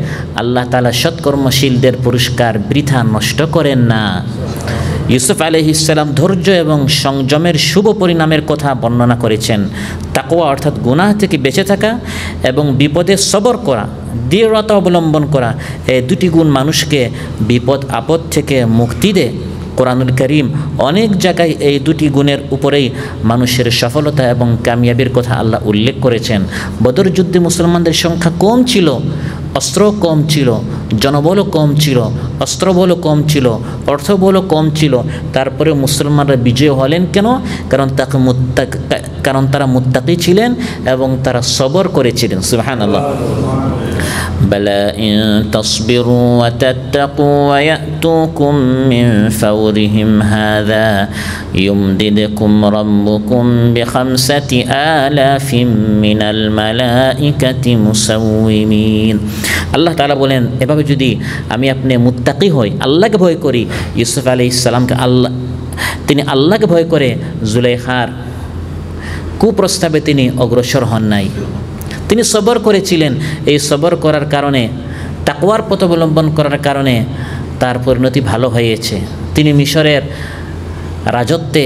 S2: আল্লাহ তাআলা সৎকর্মশীলদের পুরস্কার বৃথা নষ্ট করেন না। ইউসুফ আলাইহিস সালাম ধৈর্য এবং সংযমের শুভ পরিণামের কথা বর্ণনা করেছেন। তাকওয়া অর্থাৎ গুনাহ থেকে বেঁচে থাকা এবং বিপদে সবর করা, দৃঢ়তা অবলম্বন করা, এই দুটি গুণ মানুষকে বিপদ আপদ থেকে মুক্তি দেয়। কোরআনুল কারীম অনেক জায়গায় এই দুটি গুণের উপরেই মানুষের সফলতা এবং কামিয়াবির কথা আল্লাহ উল্লেখ করেছেন। বদর যুদ্ধে মুসলমানদের সংখ্যা কম ছিল, অস্ত্র কম ছিল, জনবলও কম ছিল, অস্ত্রবলও কম ছিল, অর্থবলও কম ছিল, তারপরে মুসলমানরা বিজয় হলেন কেন? কারণ তারা মুত্তাকি ছিলেন এবং তারা সবর করেছিলেন। সুবহানাল্লাহ। বালা ইন তাসবিরু ওয়া তাত্তাকু ওয়া ইয়াতুকুম মিন ফাওরিহিম হাযা ইউমদিদকুম রাব্বুকুম বিখামসাতি আলাফিন মিনাল মালাইকাতি মুসাউওয়িমিন। আল্লাহ তাআলা বলেন, এভাবে যদি আমি আপনি মুত্তাকি হই, আল্লাহকে ভয় করি। ইউসুফ আলাইহিস সালামকে তিনি আল্লাহকে ভয় করে জুলাইখার কুপ্রস্তাবে তিনি অগ্রসর হন নাই, তিনি সবর করেছিলেন। এই সবর করার কারণে, তাকওয়ার পথ অবলম্বন করার কারণে তার পরিণতি ভালো হয়েছে। তিনি মিশরের রাজত্বে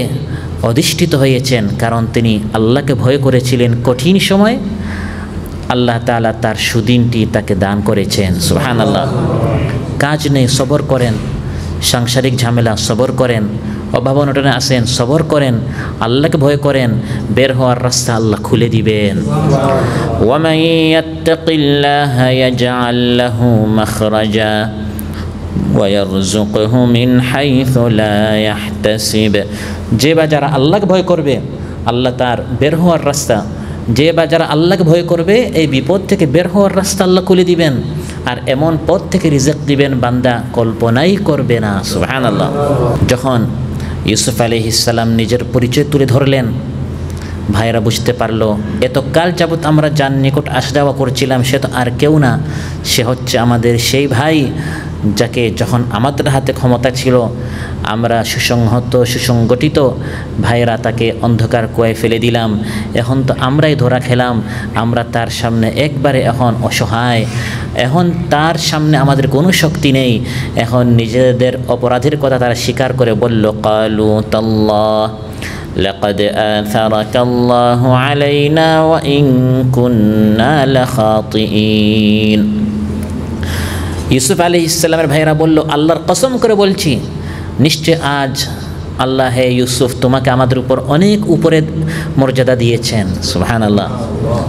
S2: অধিষ্ঠিত হয়েছেন, কারণ তিনি আল্লাহকে ভয় করেছিলেন। কঠিন সময় আল্লাহ তাআলা তার সুদিনটি তাকে দান করেছেন। সুবহানাল্লাহ। কাজ নেই, সবর করেন। সাংসারিক ঝামেলা, সবর করেন। অভাব অনটনে আসেন, সবর করেন। আল্লাহকে ভয় করেন, বের হওয়ার রাস্তা আল্লাহ খুলে দিবেন। ওয়ামান ইয়াত্তাকিল্লাহা ইয়াজআল লাহু মাখরাজা ওয়া ইয়ারযুকহু মিন হাইথু লা ইয়াহতাসিব। যে বা যারা আল্লাহকে ভয় করবে, আল্লাহ তার বের হওয়ার রাস্তা, যে বা যারা আল্লাহকে ভয় করবে, এই বিপদ থেকে বের হওয়ার রাস্তা আল্লাহ খুলে দিবেন, আর এমন পথ থেকে রিজিক দিবেন বান্দা কল্পনাই করবে না। সুবহানাল্লাহ। যখন ইউসুফ আলাইহিস সালাম নিজের পরিচয় তুলে ধরলেন, ভাইরা বুঝতে পারলো, এতকাল যাবৎ আমরা যার নিকট আসা যাওয়া করছিলাম, সে তো আর কেউ না, সে হচ্ছে আমাদের সেই ভাই যাকে যখন আমাদের হাতে ক্ষমতা ছিল, আমরা সুসংগঠিত ভাইরা তাকে অন্ধকার কুয়ায় ফেলে দিলাম। এখন তো আমরাই ধরা খেলাম, আমরা তার সামনে একবারে এখন অসহায়, এখন তার সামনে আমাদের কোনো শক্তি নেই। এখন নিজেদের অপরাধের কথা তারা স্বীকার করে বলল, কালু তাল্লাহ লাকাদ আথারাকাল্লাহু আলাইনা ওয়া ইন কুন্না লাখাতিইন। ইউসুফ আলাইহিস সালামের ভাইরা বলল, আল্লাহর কসম করে বলছি, নিশ্চয় আজ আল্লাহ, হে ইউসুফ, তোমাকে আমাদের উপর অনেক উপরে মর্যাদা দিয়েছেন। সুবহানাল্লাহ।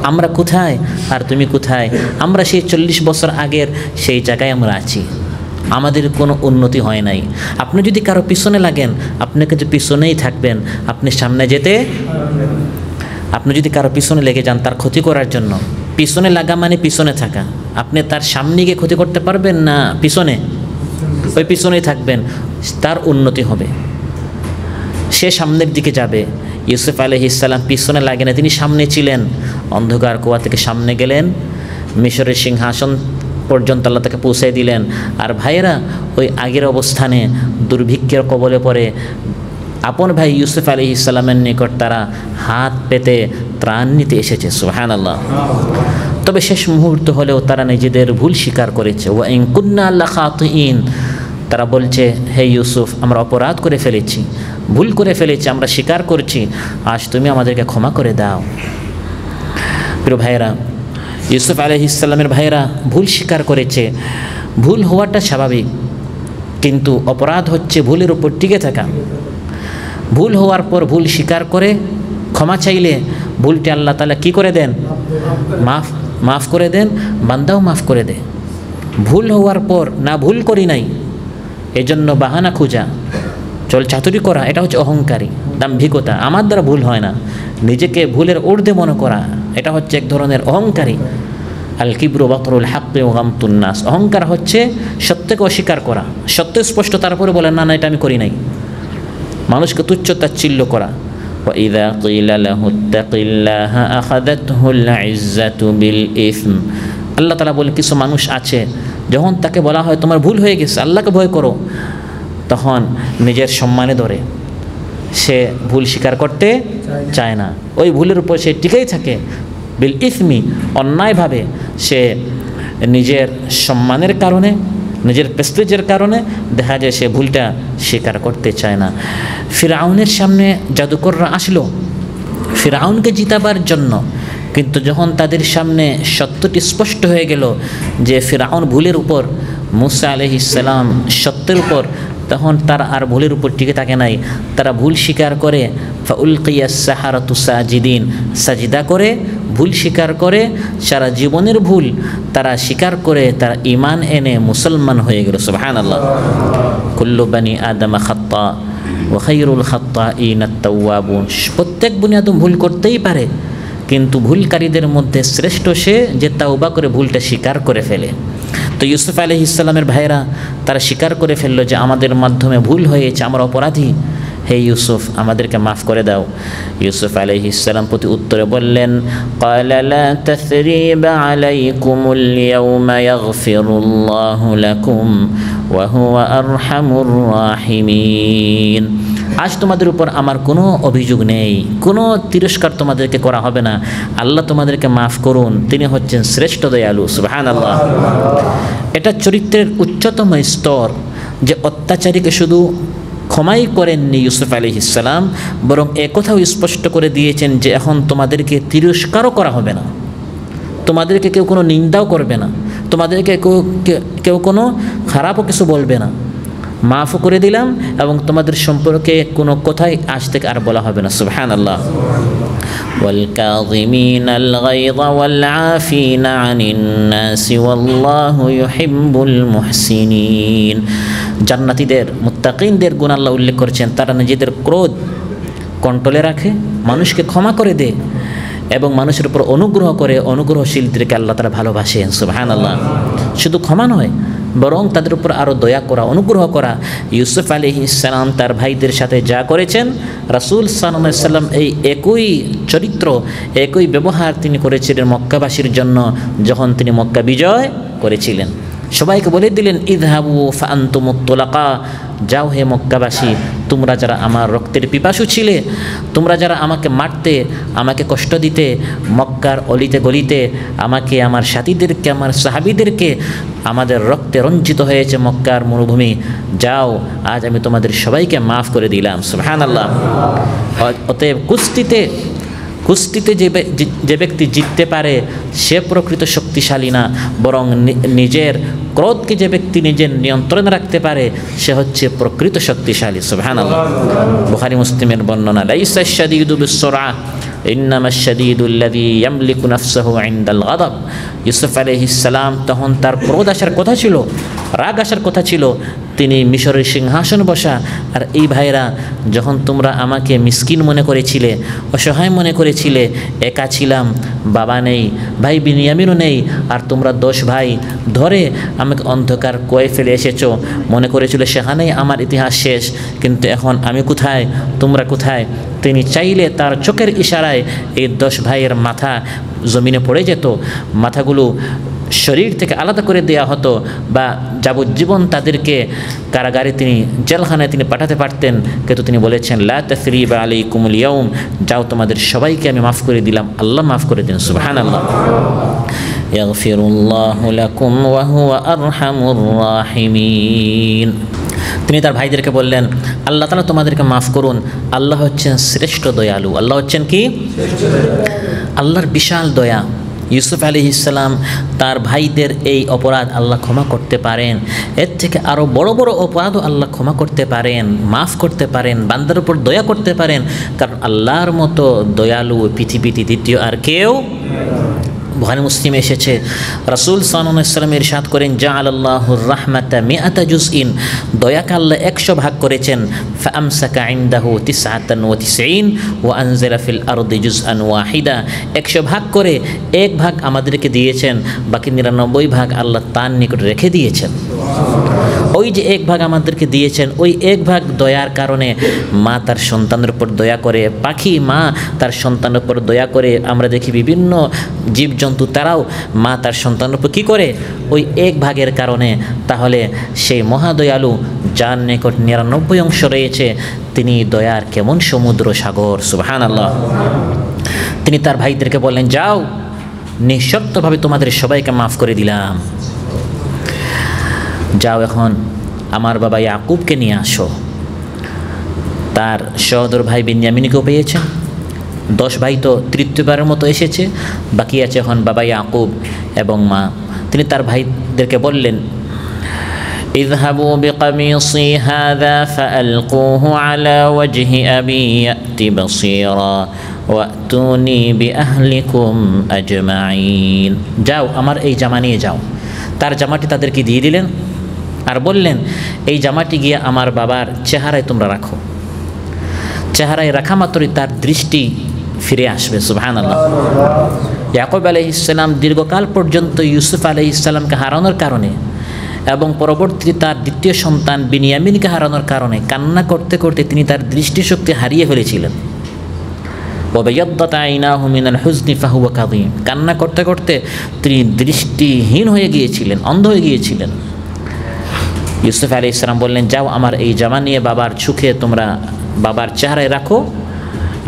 S2: আমরা কোথায় আর তুমি কোথায়? আমরা সেই 40 বছর আগের সেই জায়গায় আমরা আছি, আমাদের কোনো উন্নতি হয় নাই। আপনি যদি কারো পিছনে লাগেন, আপনি কিন্তু পিছনেই থাকবেন, আপনি সামনে যেতে, আপনি যদি কারো পিছনে লেগে যান তার ক্ষতি করার জন্য, পিছনে লাগা মানে পিছনে থাকা, আপনি তার সামনে গিয়ে ক্ষতি করতে পারবেন না, পিছনে ওই পিছনেই থাকবেন, তার উন্নতি হবে। সে সামনের দিকে যাবে। ইউসুফ আলাইহিস সালাম পিছনে লাগে না, তিনি সামনে ছিলেন। অন্ধকার কুয়া থেকে সামনে গেলেন, মিশরের সিংহাসন পর্যন্ত আল্লাহ তাকে পৌঁছে দিলেন। আর ভাইয়েরা ওই আগের অবস্থানে দুর্ভিক্ষের কবলে পড়ে আপন ভাই ইউসুফ আলাইহিস সালামের নিকট তারা হাত পেতে ত্রাণ নিতে এসেছে। সুবহানাল্লাহ। তবে শেষ মুহূর্ত হলেও তারা নিজেদের ভুল স্বীকার করেছে। ওয়া ইন কুন্না লাখাতিইন, তারা বলছে, হে ইউসুফ, আমরা অপরাধ করে ফেলেছি, ভুল করে ফেলেছি, আমরা স্বীকার করছি, আজ তুমি আমাদেরকে ক্ষমা করে দাও। প্রিয় ভাইয়েরা, ইউসুফ আলাইহিস সালামের ভাইয়েরা ভুল স্বীকার করেছে। ভুল হওয়াটা স্বাভাবিক, কিন্তু অপরাধ হচ্ছে ভুলের উপর টিকে থাকা। ভুল হওয়ার পর ভুল স্বীকার করে ক্ষমা চাইলে ভুলটি আল্লাহ তাআলা কী করে দেন? মাফ করে দেন, বান্দাও মাফ করে দেয়। ভুল হওয়ার পর না ভুল করি নাই এজন্য বাহানা খোঁজা, চল চাতুরি করা, এটা হচ্ছে অহংকারী, দাম্ভিকতা। আমার দ্বারা ভুল হয় না, নিজেকে ভুলের ঊর্ধ্বে মনে করা, এটা হচ্ছে এক ধরনের অহংকারী। আল কিবরু বাতরুল হাক্কি ওয়া গামতুন নাস, অহংকার হচ্ছে সত্যকে অস্বীকার করা, সত্য স্পষ্ট তারপরে বলে না না এটা আমি করি নাই, মানুষকে তুচ্ছ তাচ্ছিল্য করা। ওয়া ইযা কিলা লাহু ইত্তাকিল্লাহা আখাযাতহুল ইজ্জাতু বিল ইসম, আল্লাহ তাআলা বলেন কিছু মানুষ আছে যখন তাকে বলা হয় তোমার ভুল হয়ে গেছে, আল্লাহকে ভয় করো, তখন নিজের সম্মানে ধরে, সে ভুল স্বীকার করতে চায় না, ওই ভুলের উপর সে টিকেই থাকে। বিল ইসমি, অন্যায়ভাবে সে নিজের সম্মানের কারণে, নিজের প্রেস্টিজের কারণে দেখা যায় সে ভুলটা স্বীকার করতে চায় না। ফিরআউনের সামনে জাদুকররা আসলো ফিরআউনকে জিতাবার জন্য, কিন্তু যখন তাদের সামনে সত্যটি স্পষ্ট হয়ে গেল যে ফিরআউন ভুলের উপর, মূসা আলাইহিস সালাম সত্যের উপর, তখন তারা আর ভুলের উপর টিকে থাকে নাই, তারা ভুল স্বীকার করে ফাউলকিয়াস সাহারাতু সাজিদিন, সাজদা করে ভুল স্বীকার করে, সারা জীবনের ভুল তারা স্বীকার করে তারা ঈমান এনে মুসলমান হয়ে গেল। সুবহানাল্লাহ। কুল্লু বানি আদম খাত্তা ওয়া খায়রুল খাত্তাইনা আত-তাওয়াবুন, প্রত্যেক বনি আদম ভুল করতেই পারে, কিন্তু ভুলকারীদের মধ্যে শ্রেষ্ঠ সে যে তাওবা করে ভুলটা স্বীকার করে ফেলে। তো ইউসুফ আলাইহিস সালামের ভাইরা তারা স্বীকার করে ফেললো যে আমাদের মাধ্যমে ভুল হয়েছে, আমরা অপরাধী, হে ইউসুফ আমাদেরকে মাফ করে দাও। ইউসুফ আলাইহিস সালাম প্রতি উত্তরে বললেন, ক্বালা লা তাসরিবা আলাইকুমুল ইয়াওমা ইয়াগফিরুল্লাহু লাকুম ওয়া হুয়া আরহামুর রাহিমিন, আজ তোমাদের উপর আমার কোনো অভিযোগ নেই, কোনো তিরস্কার তোমাদেরকে করা হবে না, আল্লাহ তোমাদেরকে মাফ করুন, তিনি হচ্ছেন শ্রেষ্ঠ দয়ালু। সুবহানাল্লাহ। এটা চরিত্রের উচ্চতম স্তর, যে অত্যাচারীকে শুধু ক্ষমাই করেননি ইউসুফ আলাইহিস সালাম, বরং একথাও স্পষ্ট করে দিয়েছেন যে এখন তোমাদেরকে তিরস্কারও করা হবে না, তোমাদেরকে কেউ কোনো নিন্দাও করবে না, তোমাদেরকে কেউ কোনো খারাপও কিছু বলবে না, মাফও করে দিলাম এবং তোমাদের সম্পর্কে কোনো কথাই আজ থেকে আর বলা হবে না। সুবহানাল্লাহ। ওয়াল কাযিমিনাল গায়যা ওয়াল আফিনা আনিন নাসি ওয়াল্লাহু ইউহিব্বুল মুহসিনিন, জান্নাতীদের মুত্তাকিনদের গুণ আল্লাহ উল্লেখ করেছেন, তারা নিজেদের ক্রোধ কন্ট্রোলে রাখে, মানুষকে ক্ষমা করে দেয় এবং মানুষের উপর অনুগ্রহ করে, অনুগ্রহশীলদেরকে আল্লাহ তাআলা ভালোবাসেন। সুবহানাল্লাহ। শুধু ক্ষমা নয়, বরং তাদের উপর আরও দয়া করা, অনুগ্রহ করা। ইউসুফ আলাইহিস সালাম তার ভাইদের সাথে যা করেছেন, রাসূল সাল্লাল্লাহু আলাইহি সাল্লাম এই একই চরিত্র, একই ব্যবহার তিনি করেছিলেন মক্কাবাসীর জন্য যখন তিনি মক্কা বিজয় করেছিলেন। সবাইকে বলে দিলেন, ইযহাবু ফাআনতুমুত তুলাকা, যাও হে মক্কাবাসী, তোমরা যারা আমার রক্তের পিপাসু ছিলে, তোমরা যারা আমাকে মারতে, আমাকে কষ্ট দিতে, মক্কার অলিতে গলিতে আমাকে, আমার সাথীদেরকে, আমার সাহাবীদেরকে, আমাদের রক্তে রঞ্জিত হয়েছে মক্কার মরুভূমি, যাও আজ আমি তোমাদের সবাইকে মাফ করে দিলাম। সুবহানাল্লাহ। অতএব কুস্তিতে যে ব্যক্তি জিততে পারে সে প্রকৃত শক্তিশালী না, বরং নিজের ক্রোধকে যে ব্যক্তি নিজের নিয়ন্ত্রণে রাখতে পারে সে হচ্ছে প্রকৃত শক্তিশালী। সুবহানাল্লাহ। বুখারী মুসলিমের বর্ণনা, লাইসা শাদীদু বিসসুরআ ইন্নামা শাদীদুল্লাযী ইয়ামলিকু নাফসাহু ইনদাল গাদাব। ইউসুফ আলাইহিস সালাম তখন তার ক্রোধ আসার কথা ছিল, রাগ আসার কথা ছিল, তিনি মিশরের সিংহাসন বসা। আর এই ভাইরা, যখন তোমরা আমাকে মিসকিন মনে করেছিলে, অসহায় মনে করেছিলে, একা ছিলাম, বাবা নেই, ভাই বিনিয়ামিনও নেই, আর তোমরা 10 ভাই ধরে আমাকে অন্ধকার কুয়ায় ফেলে এসেছো, মনে করেছিল সেখানেই আমার ইতিহাস শেষ, কিন্তু এখন আমি কোথায়, তোমরা কোথায়? তিনি চাইলে তার চোখের ইশারায় এই 10 ভাইয়ের মাথা জমিনে পড়ে যেত, মাথাগুলো শরীর থেকে আলাদা করে দেয়া হতো, বা যাবজ্জীবন তাদেরকে কারাগারে তিনি জেলখানায় তিনি পাঠাতে পারতেন। কিন্তু তিনি বলেছেন লা তাসরিবা আলাইকুমুল ইয়াউম, যাও তোমাদের সবাইকে আমি মাফ করে দিলাম, আল্লাহ মাফ করে দিন। সুবহানাল্লাহ। ইয়াগফিরুল্লাহু লাকুম ওয়া হুয়া আরহামুর রাহিমিন। তিনি তার ভাইদেরকে বললেন আল্লাহ তাআলা তোমাদেরকে মাফ করুন, আল্লাহ হচ্ছেন শ্রেষ্ঠ দয়ালু। আল্লাহ হচ্ছেন কি? আল্লাহর বিশাল দয়া। ইউসুফ আলাইহিস সালাম তার ভাইদের এই অপরাধ আল্লাহ ক্ষমা করতে পারেন, এর থেকে আরও বড় বড় অপরাধও আল্লাহ ক্ষমা করতে পারেন, মাফ করতে পারেন, বান্দার উপর দয়া করতে পারেন, কারণ আল্লাহর মতো দয়ালু পৃথিবীতে দ্বিতীয় আর কেউ। বুখারী মুসলিমে এসেছে রাসূল সাল্লাল্লাহু আলাইহি ওয়াসাল্লাম ইরশাদ করেন জাআলাল্লাহুর রাহমাতা মিআতা জুজইন, দয়াকে আল্লাহ 100 ভাগ করেছেন। ফাআমসাকা ইনদাহু 99 ওয়া আনজালা ফিল আরদি জুজআন ওয়াহিদা, 100 ভাগ করে 1 ভাগ আমাদেরকে দিয়েছেন, বাকি 99 ভাগ আল্লাহ তার নিকট রেখে দিয়েছেন। ওই যে 1 ভাগ আমাদেরকে দিয়েছেন, ওই 1 ভাগ দয়ার কারণে মা তার সন্তানের উপর দয়া করে, পাখি মা তার সন্তানের উপর দয়া করে। আমরা দেখি বিভিন্ন জীবজন্তু তারাও মা তার সন্তানের উপর কী করে? ওই 1 ভাগের কারণে। তাহলে সেই মহাদয়ালু যার নিকট 99 অংশ রয়েছে, তিনি দয়ার কেমন সমুদ্র সাগর। সুবহানাল্লাহ। তিনি তার ভাইদেরকে বললেন যাও, নিঃশর্তভাবে তোমাদের সবাইকে মাফ করে দিলাম, যাও এখন আমার বাবা ইয়াকুবকে নিয়ে আসো। তার সহোদর ভাই বিনয়ামিনকেও পেয়েছেন। 10 ভাই তো তৃতীয়বারের মতো এসেছে, বাকি আছে এখন বাবা ইয়াকুব এবং মা। তিনি তার ভাইদেরকে বললেন ইযহাবু বিকামিসি হাযা ফাআলকুহু আলা ওয়াজহি আবি ইয়াতি বাসীরা ওয়াতুনি বিআহলিকুম আজমাইন, যাও আমার এই জামা নিয়ে যাও। তার জামাটি তাদেরকে দিয়ে দিলেন আর বললেন এই জামাটি গিয়ে আমার বাবার চেহারায় তোমরা রাখো, চেহারায় রাখা মাত্রই তার দৃষ্টি ফিরে আসবে। সুবহানাল্লাহ। ইয়াকুব আলাইহিস সালাম দীর্ঘকাল পর্যন্ত ইউসুফ আলাইহিস সালামকে হারানোর কারণে এবং পরবর্তীতে তার দ্বিতীয় সন্তান বিনিয়ামিনকে হারানোর কারণে কান্না করতে করতে তিনি তার দৃষ্টিশক্তি হারিয়ে ফেলেছিলেন। ওয়াবায়াদ্দাত আইনাহু মিনাল হুজনি ফাহুয়া কাযীম, কান্না করতে করতে তিনি দৃষ্টিহীন হয়ে গিয়েছিলেন, অন্ধ হয়ে গিয়েছিলেন। ইউসুফ আলাইহিস সালাম বললেন যাও আমার এই জামা নিয়ে বাবার চোখে তোমরা বাবার চেহারায় রাখো,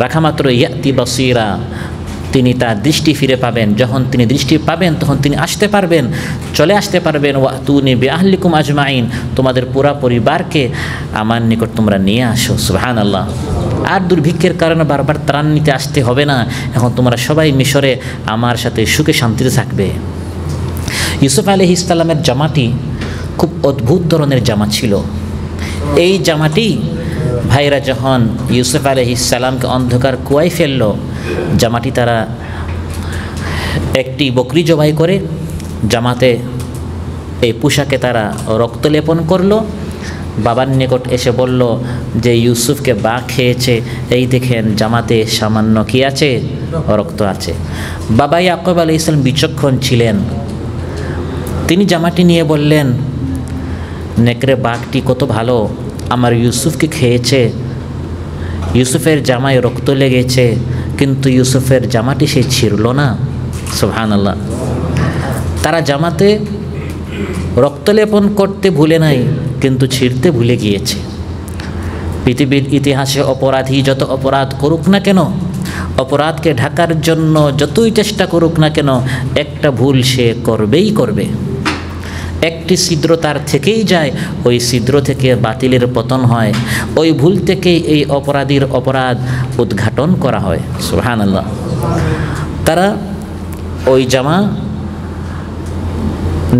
S2: রাখা মাত্র ইয়াতি বাসীরা, তিনি তার দৃষ্টি ফিরে পাবেন। যখন তিনি দৃষ্টি পাবেন তখন তিনি আসতে পারবেন, চলে আসতে পারবেন। ওয়াতুনি বিআহলিকুম আজমাইন, তোমাদের পুরা পরিবারকে আমার নিকট তোমরা নিয়ে আসো। সুবহানাল্লাহ। আর দুর্ভিক্ষের কারণে বারবার ত্রাণ নিতে আসতে হবে না, এখন তোমরা সবাই মিশরে আমার সাথে সুখে শান্তিতে থাকবে। ইউসুফ আলাইহিস সালামের জামাটি খুব অদ্ভুত ধরনের জামা ছিল। এই জামাটি ভাইরা যখন ইউসুফ আলাইহিস সালামকে অন্ধকার কুয়ায় ফেলল, জামাটি তারা একটি বকরি জবাই করে জামাতে এই পোশাকে তারা রক্ত লেপন করলো। বাবার নিকট এসে বলল যে ইউসুফকে বাঘ খেয়েছে, এই দেখেন জামাতে সামান্য কি আছে? রক্ত আছে। বাবা ইয়াকুব আলাইহিস সালাম বিচক্ষণ ছিলেন, তিনি জামাটি নিয়ে বললেন নেকড়ে বাঘটি কত ভালো, আমার ইউসুফকে খেয়েছে, ইউসুফের জামায় রক্ত লেগেছে, কিন্তু ইউসুফের জামাটি সে ছিঁড়ল না। সুবহানাল্লাহ। তারা জামাতে রক্ত লেপন করতে ভুলে নাই, কিন্তু ছিঁড়তে ভুলে গিয়েছে। পৃথিবীর ইতিহাসে অপরাধী যত অপরাধ করুক না কেন, অপরাধকে ঢাকার জন্য যতই চেষ্টা করুক না কেন, একটা ভুল সে করবেই করবে। একটি ছিদ্র তার থেকেই যায়, ওই ছিদ্র থেকে বাতিলের পতন হয়, ওই ভুল থেকেই এই অপরাধীর অপরাধ উদ্ঘাটন করা হয়। সুবহানাল্লাহ। তারা ওই জামা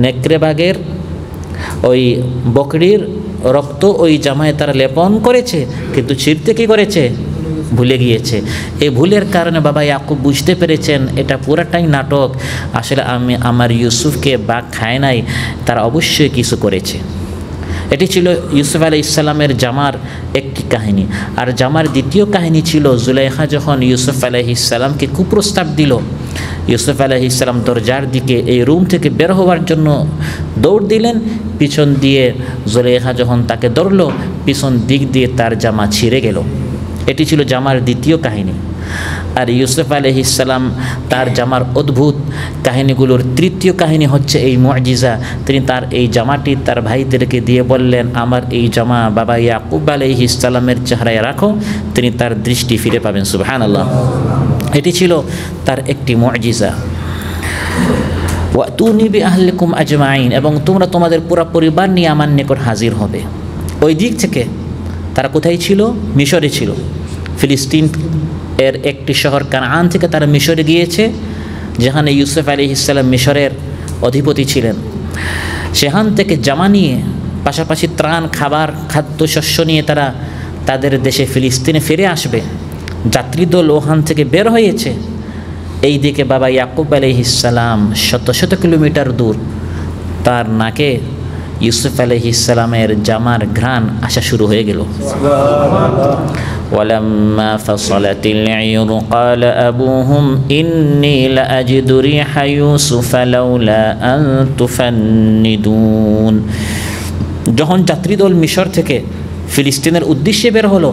S2: নেকড়ে বাঘের ওই বকরির রক্ত ওই জামায় তারা লেপন করেছে, কিন্তু ছিঁড়তে কী করেছে? ভুলে গিয়েছে। এই ভুলের কারণে বাবা ইয়াকুব বুঝতে পেরেছেন এটা পুরাটাই নাটক, আসলে আমার ইউসুফকে বাঘ খায় নাই, তারা অবশ্যই কিছু করেছে। এটি ছিল ইউসুফ আলাইহিস সালামের জামার একটি কাহিনী। আর জামার দ্বিতীয় কাহিনী ছিল জুলাইখা যখন ইউসুফ আলাইহিস সালামকে কুপ্রস্তাব দিল, ইউসুফ আলাইহিস সালাম দরজার দিকে এই রুম থেকে বের হওয়ার জন্য দৌড় দিলেন, পিছন দিয়ে জুলেখা যখন তাকে ধরল, পিছন দিক দিয়ে তার জামা ছিঁড়ে গেল। এটি ছিল জামার দ্বিতীয় কাহিনী। আর ইউসুফ আলাইহিস সালাম তার জামার অদ্ভুত কাহিনীগুলোর তৃতীয় কাহিনী হচ্ছে এই মুআজিজা। তিনি তার এই জামাটি তার ভাইদেরকে দিয়ে বললেন, আমার এই জামা বাবা ইয়াকুব আলাইহিস সালামের চেহারায় রাখো, তিনি তার দৃষ্টি ফিরে পাবেন। সুবহানাল্লাহ। এটি ছিল তার একটি মুআজিজা। ওয়াতুনি বিআহলিকুম আজমাইন, এবং তোমরা তোমাদের পুরো পরিবার নিয়ে আমার নিকট হাজির হবে। ওই দিক থেকে তারা কোথায় ছিল? মিশরে ছিল। ফিলিস্তিন এর একটি শহর কানান থেকে তারা মিশরে গিয়েছে, যেখানে ইউসুফ আলাইহিস সালাম মিশরের অধিপতি ছিলেন। সেখান থেকে জামা নিয়ে, পাশাপাশি ত্রাণ, খাবার, খাদ্যশস্য নিয়ে তারা তাদের দেশে ফিলিস্তিনে ফিরে আসবে। যাত্রীদল ওখান থেকে বের হয়েছে। এই দিকে বাবা ইয়াকুব আলাইহিস সালাম শত শত কিলোমিটার দূর, তার নাকে ইউসুফ আলাইহিস সালামের জামার ঘ্রাণ আসা শুরু হয়ে গেল। ওয়ালাম্মা ফাসালাতিল ইয়র ক্বাল আবুহুম ইন্নী লাআজিদু রিহা ইউসুফ লাউলা আন তুফান্নিদুন। যখন যাত্রীদল মিশর থেকে ফিলিস্তিনের উদ্দেশ্যে বের হলো,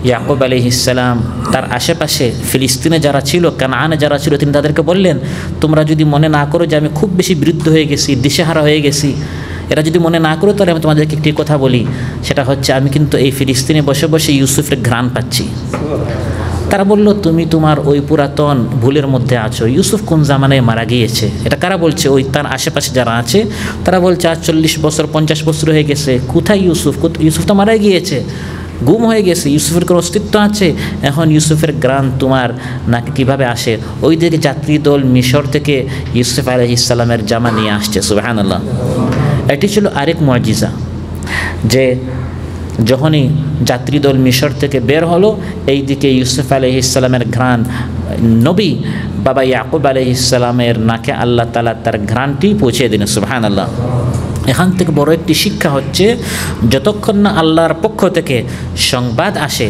S2: ইয়াকুব আলাইহিস সালাম তার আশেপাশে ফিলিস্তিনে যারা ছিল, কানানে যারা ছিল, তিনি তাদেরকে বললেন, তোমরা যদি মনে না করো যে আমি খুব বেশি বিরুদ্ধ হয়ে গেছি, দিশেহারা হয়ে গেছি, এরা যদি মনে না করো, তাহলে আমি তোমাদেরকে একটি কথা বলি, সেটা হচ্ছে আমি কিন্তু এই ফিলিস্তিনে বসে বসে ইউসুফের ঘ্রাণ পাচ্ছি। তারা বলল, তুমি তোমার ওই পুরাতন ভুলের মধ্যে আছো। ইউসুফ কোন জামানায় মারা গিয়েছে? এটা কারা বলছে? ওই তার আশেপাশে যারা আছে তারা বলছে, আজ 40 বছর 50 বছর হয়ে গেছে, কোথায় ইউসুফ? ইউসুফ তো মারা গিয়েছে, গুম হয়ে গেছে, ইউসুফের কোনো অস্তিত্ব আছে? এখন ইউসুফের ঘ্রাণ তোমার নাকি কীভাবে আসে? ওই দিকে যাত্রী দল মিশর থেকে ইউসুফ আলাইহিস সালামের জামা নিয়ে আসছে। সুবহানাল্লাহ। এটি ছিল আরেক মুআজিজা, যে যখনই যাত্রীদল মিশর থেকে বের হলো, এই দিকে ইউসুফ আলাইহিস সালামের ঘ্রাণ নবী বাবা ইয়াকুব আলাইহিস সালামের নাকে আল্লাহ তাআলা তার ঘ্রাণটি পৌঁছে দিন। সুবহানাল্লাহ। এখান থেকে বড় একটি শিক্ষা হচ্ছে, যতক্ষণ না আল্লাহর পক্ষ থেকে সংবাদ আসে,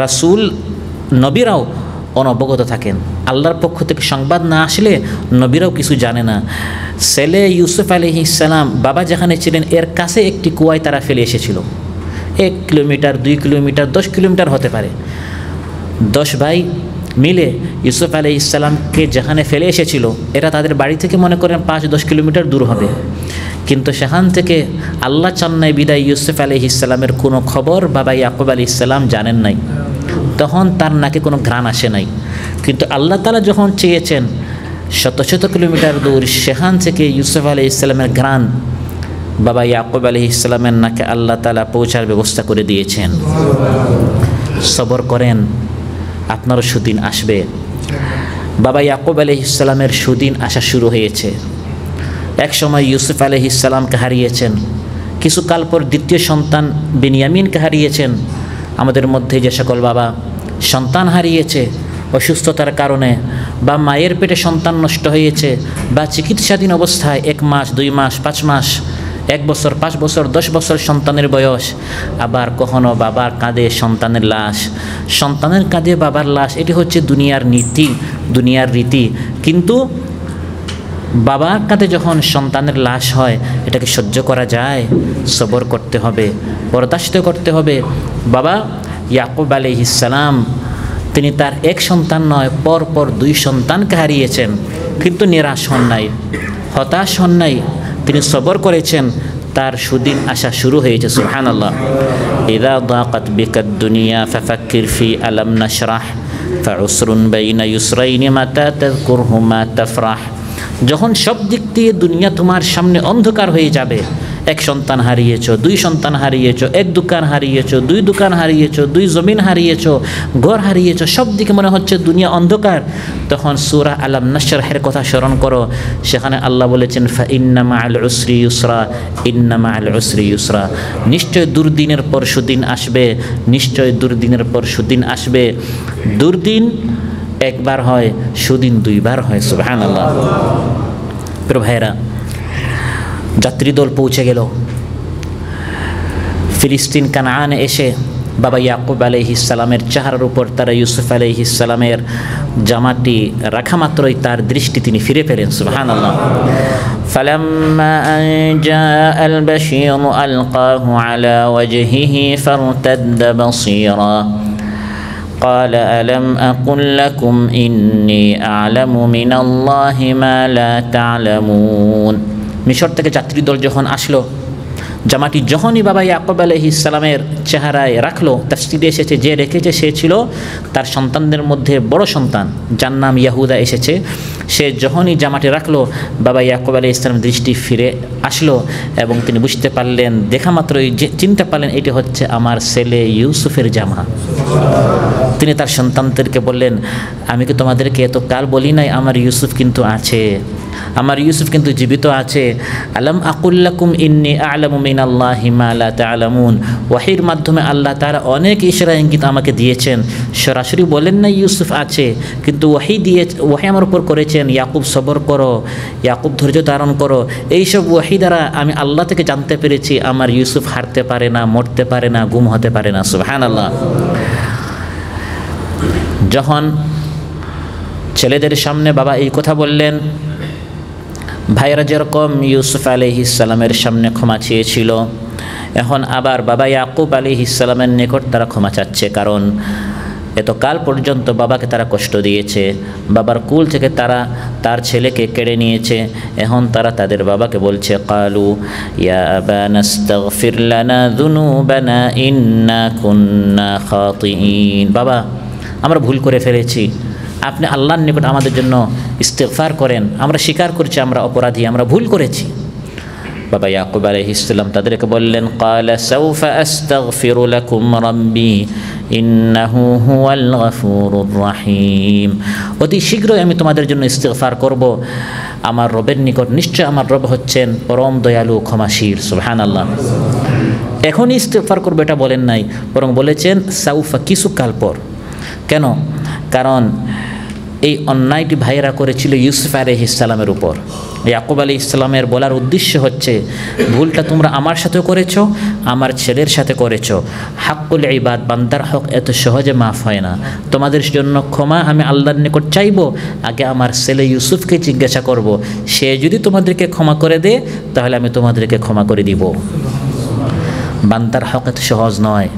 S2: রাসূল নবীরাও অনবগত থাকেন। আল্লাহর পক্ষ থেকে সংবাদ না আসলে নবীরাও কিছু জানে না। ছেলে ইউসুফ আলাইহিস সালাম বাবা যেখানে ছিলেন এর কাছে একটি কুয়ায় তারা ফেলে এসেছিল। 1 কিলোমিটার, 2 কিলোমিটার, 10 কিলোমিটার হতে পারে। 10 ভাই মিলে ইউসুফ আলাইহিস সালামকে যেখানে ফেলে এসেছিল, এরা তাদের বাড়ি থেকে মনে করেন 5-10 কিলোমিটার দূর হবে। কিন্তু সেখান থেকে আল্লাহ চান্নাই বিদায় ইউসুফ আলাইহিস সালামের কোনো খবর বাবা ইয়াকুব আলাইহিস সালাম জানেন নাই। তখন তার নাকে কোনো ঘ্রাণ আসে নাই। কিন্তু আল্লাহ তাআলা যখন চেয়েছেন শত শত কিলোমিটার দূর, সেখান থেকে ইউসুফ আলাইহিস সালামের ঘ্রাণ বাবা ইয়াকুব আলাইহিস সালামের নাকে আল্লাহ তাআলা পৌঁছার ব্যবস্থা করে দিয়েছেন। সবর করেন, আপনারও সুদিন আসবে। বাবা ইয়াকুব আলাইহিস সালামের সুদিন আসা শুরু হয়েছে। এক সময় ইউসুফ আলাইহিস সালামকে হারিয়েছেন, কিছুকাল পর দ্বিতীয় সন্তান বিনিয়ামিনকে হারিয়েছেন। আমাদের মধ্যে যে সকল বাবা সন্তান হারিয়েছে অসুস্থতার কারণে, বা মায়ের পেটে সন্তান নষ্ট হয়েছে, বা চিকিৎসাধীন অবস্থায় 1 মাস, 2 মাস, 5 মাস, 1 বছর, 5 বছর, 10 বছর সন্তানের বয়স, আবার কখনো বাবার কাঁধে সন্তানের লাশ, সন্তানের কাঁধে বাবার লাশ, এটি হচ্ছে দুনিয়ার নীতি, দুনিয়ার রীতি। কিন্তু বাবার কাঁধে যখন সন্তানের লাশ হয়, এটাকে সহ্য করা যায়? সবর করতে হবে, বরদাস্ত করতে হবে। বাবা ইয়াকুব আলাইহিস সালাম তিনি তার 1 সন্তান নয়, পর 2 সন্তানকে হারিয়েছেন, কিন্তু নিরাশ হন নাই, হতাশ হন নাই, তিনি সবর করেছেন। তার সুদিন আসা শুরু হয়েছে। সুবহানাল্লাহ। ইযা দাকাত বিকাদ দুনিয়া ফাফাক্কির ফি আলাম নাশরাহ ফাউসরুন বাইনা ইউসরাইনি মাতা তাযকুরহুমা তাফরাহ। যখন সব দিক দিয়ে দুনিয়া তোমার সামনে অন্ধকার হয়ে যাবে, 1 সন্তান হারিয়েছো, 2 সন্তান হারিয়েছো, 1 দোকান হারিয়েছো, 2 দোকান হারিয়েছো, 2 জমিন হারিয়েছো, ঘর হারিয়েছো, সব দিকে মনে হচ্ছে দুনিয়া অন্ধকার, তখন সূরা আলাম নাশরাহের কথা স্মরণ করো। সেখানে আল্লাহ বলেছেন, ফা ইন্না মাআল উসরি ইউসরা, ইন্না মাআল উসরি ইউসরা। নিশ্চয় দুর্দিনের পর সুদিন আসবে, নিশ্চয় দুর্দিনের পর সুদিন আসবে। দুর্দিন একবার হয়, সুদিন 2 বার হয়। সুবহানাল্লাহ। প্রিয় ভাইরা, যাত্রীদল পৌঁছে গেল ফিলিস্তিন কানানে। এসে বাবা ইয়াকুব আলাইহিস সালামের চেহারার উপর তারা ইউসুফ আলাইহিস সালামের জামাটি রাখা মাত্রই তার দৃষ্টি তিনি ফিরে পেলেন। সুবহানাল্লাহ। فلما أن جاء البشير ألقاه على وجهه فارتد بصيرا قال ألم أقل لكم إني أعلم من الله ما لا تعلمون মিশর থেকে যাত্রী দল যখন আসলো, জামাটি যখনই বাবা ইয়াকুব আলাইহিস সালামের চেহারায় রাখলো, তাফসীরে এসেছে যে রেখেছে সে ছিল তার সন্তানদের মধ্যে বড় সন্তান, যার নাম ইয়াহুদা এসেছে। সে যখনই জামাটি রাখলো, বাবা ইয়াকুব আলাইহিস সালাম দৃষ্টি ফিরে আসলো এবং তিনি বুঝতে পারলেন, দেখা মাত্রই চিনতে পারলেন এটি হচ্ছে আমার ছেলে ইউসুফের জামা। তিনি তার সন্তানদেরকে বললেন, আমি কি তোমাদেরকে এত কাল বলি নাই আমার ইউসুফ কিন্তু আছে, আমার ইউসুফ কিন্তু জীবিত আছে। আলাম আকুল লাকুম ইন্নী আ'লামু মিনাল্লাহি মা লা তা'লামুন। ওয়াহির মাধ্যমে আল্লাহ তাআলা অনেক ইশারা ইঙ্গিত আমাকে দিয়েছেন, সরাসরি বলেন না ইউসুফ আছে, কিন্তু ওয়াহি আমার উপর করেছেন, ইয়াকুব সবর করো, ইয়াকুব ধৈর্য ধারণ করো। এইসব ওয়াহি দ্বারা আমি আল্লাহ থেকে জানতে পেরেছি আমার ইউসুফ হারতে পারে না, মরতে পারে না, গুম হতে পারে না। সুবহানাল্লাহ। যখন ছেলেদের সামনে বাবা এই কথা বললেন, ভাইয়েরা যেরকম ইউসুফ আলাইহিস সালামের সামনে ক্ষমা চেয়েছিল, এখন আবার বাবা ইয়াকুব আলাইহিস সালামের নিকট তারা ক্ষমা চাচ্ছে, কারণ এতকাল পর্যন্ত বাবাকে তারা কষ্ট দিয়েছে, বাবার কুল থেকে তারা তার ছেলেকে কেড়ে নিয়েছে। এখন তারা তাদের বাবাকে বলছে, কালু ইয়া আবানা আস্তাগফির লানা যুনুবানা ইন্না কুন্না খাতিঈন। বাবা, আমরা ভুল করে ফেলেছি, আপনি আল্লাহর নিকট আমাদের জন্য ইস্তিগফার করেন, আমরা স্বীকার করছি আমরা অপরাধী, আমরা ভুল করেছি। বাবা ইয়াকুব আলাইহিস সালাম তাদেরকে বললেন, ক্বালা সাউফা আস্তাগফিরু লাকুম রাব্বি ইন্নাহু হুয়াল গফুরুর রহিম। অতি শীঘ্রই আমি তোমাদের জন্য ইস্তিগফার করব আমার রবের নিকট, নিশ্চয় আমার রব হচ্ছেন পরম দয়ালু ক্ষমাশীল। সুবহানাল্লাহ। এখনই ইস্তিগফার করবে এটা বলেন নাই, বরং বলেছেন সাউফা, কিছুকাল পর। কেন? কারণ এই অন্যায়টি ভাইয়েরা করেছিল ইউসুফ আলাইহিস সালামের উপর। ইয়াকুব আলাইহিস সালামের বলার উদ্দেশ্য হচ্ছে, ভুলটা তোমরা আমার সাথেও করেছো, আমার ছেলের সাথে করেছো। হাক্কুল ইবাদ, বান্দার হক এত সহজে মাফ হয় না। তোমাদের জন্য ক্ষমা আমি আল্লাহর নিকট চাইবো, আগে আমার ছেলে ইউসুফকে জিজ্ঞাসা করব, সে যদি তোমাদেরকে ক্ষমা করে দেয় তাহলে আমি তোমাদেরকে ক্ষমা করে দিব। বান্দার হক এত সহজ নয়।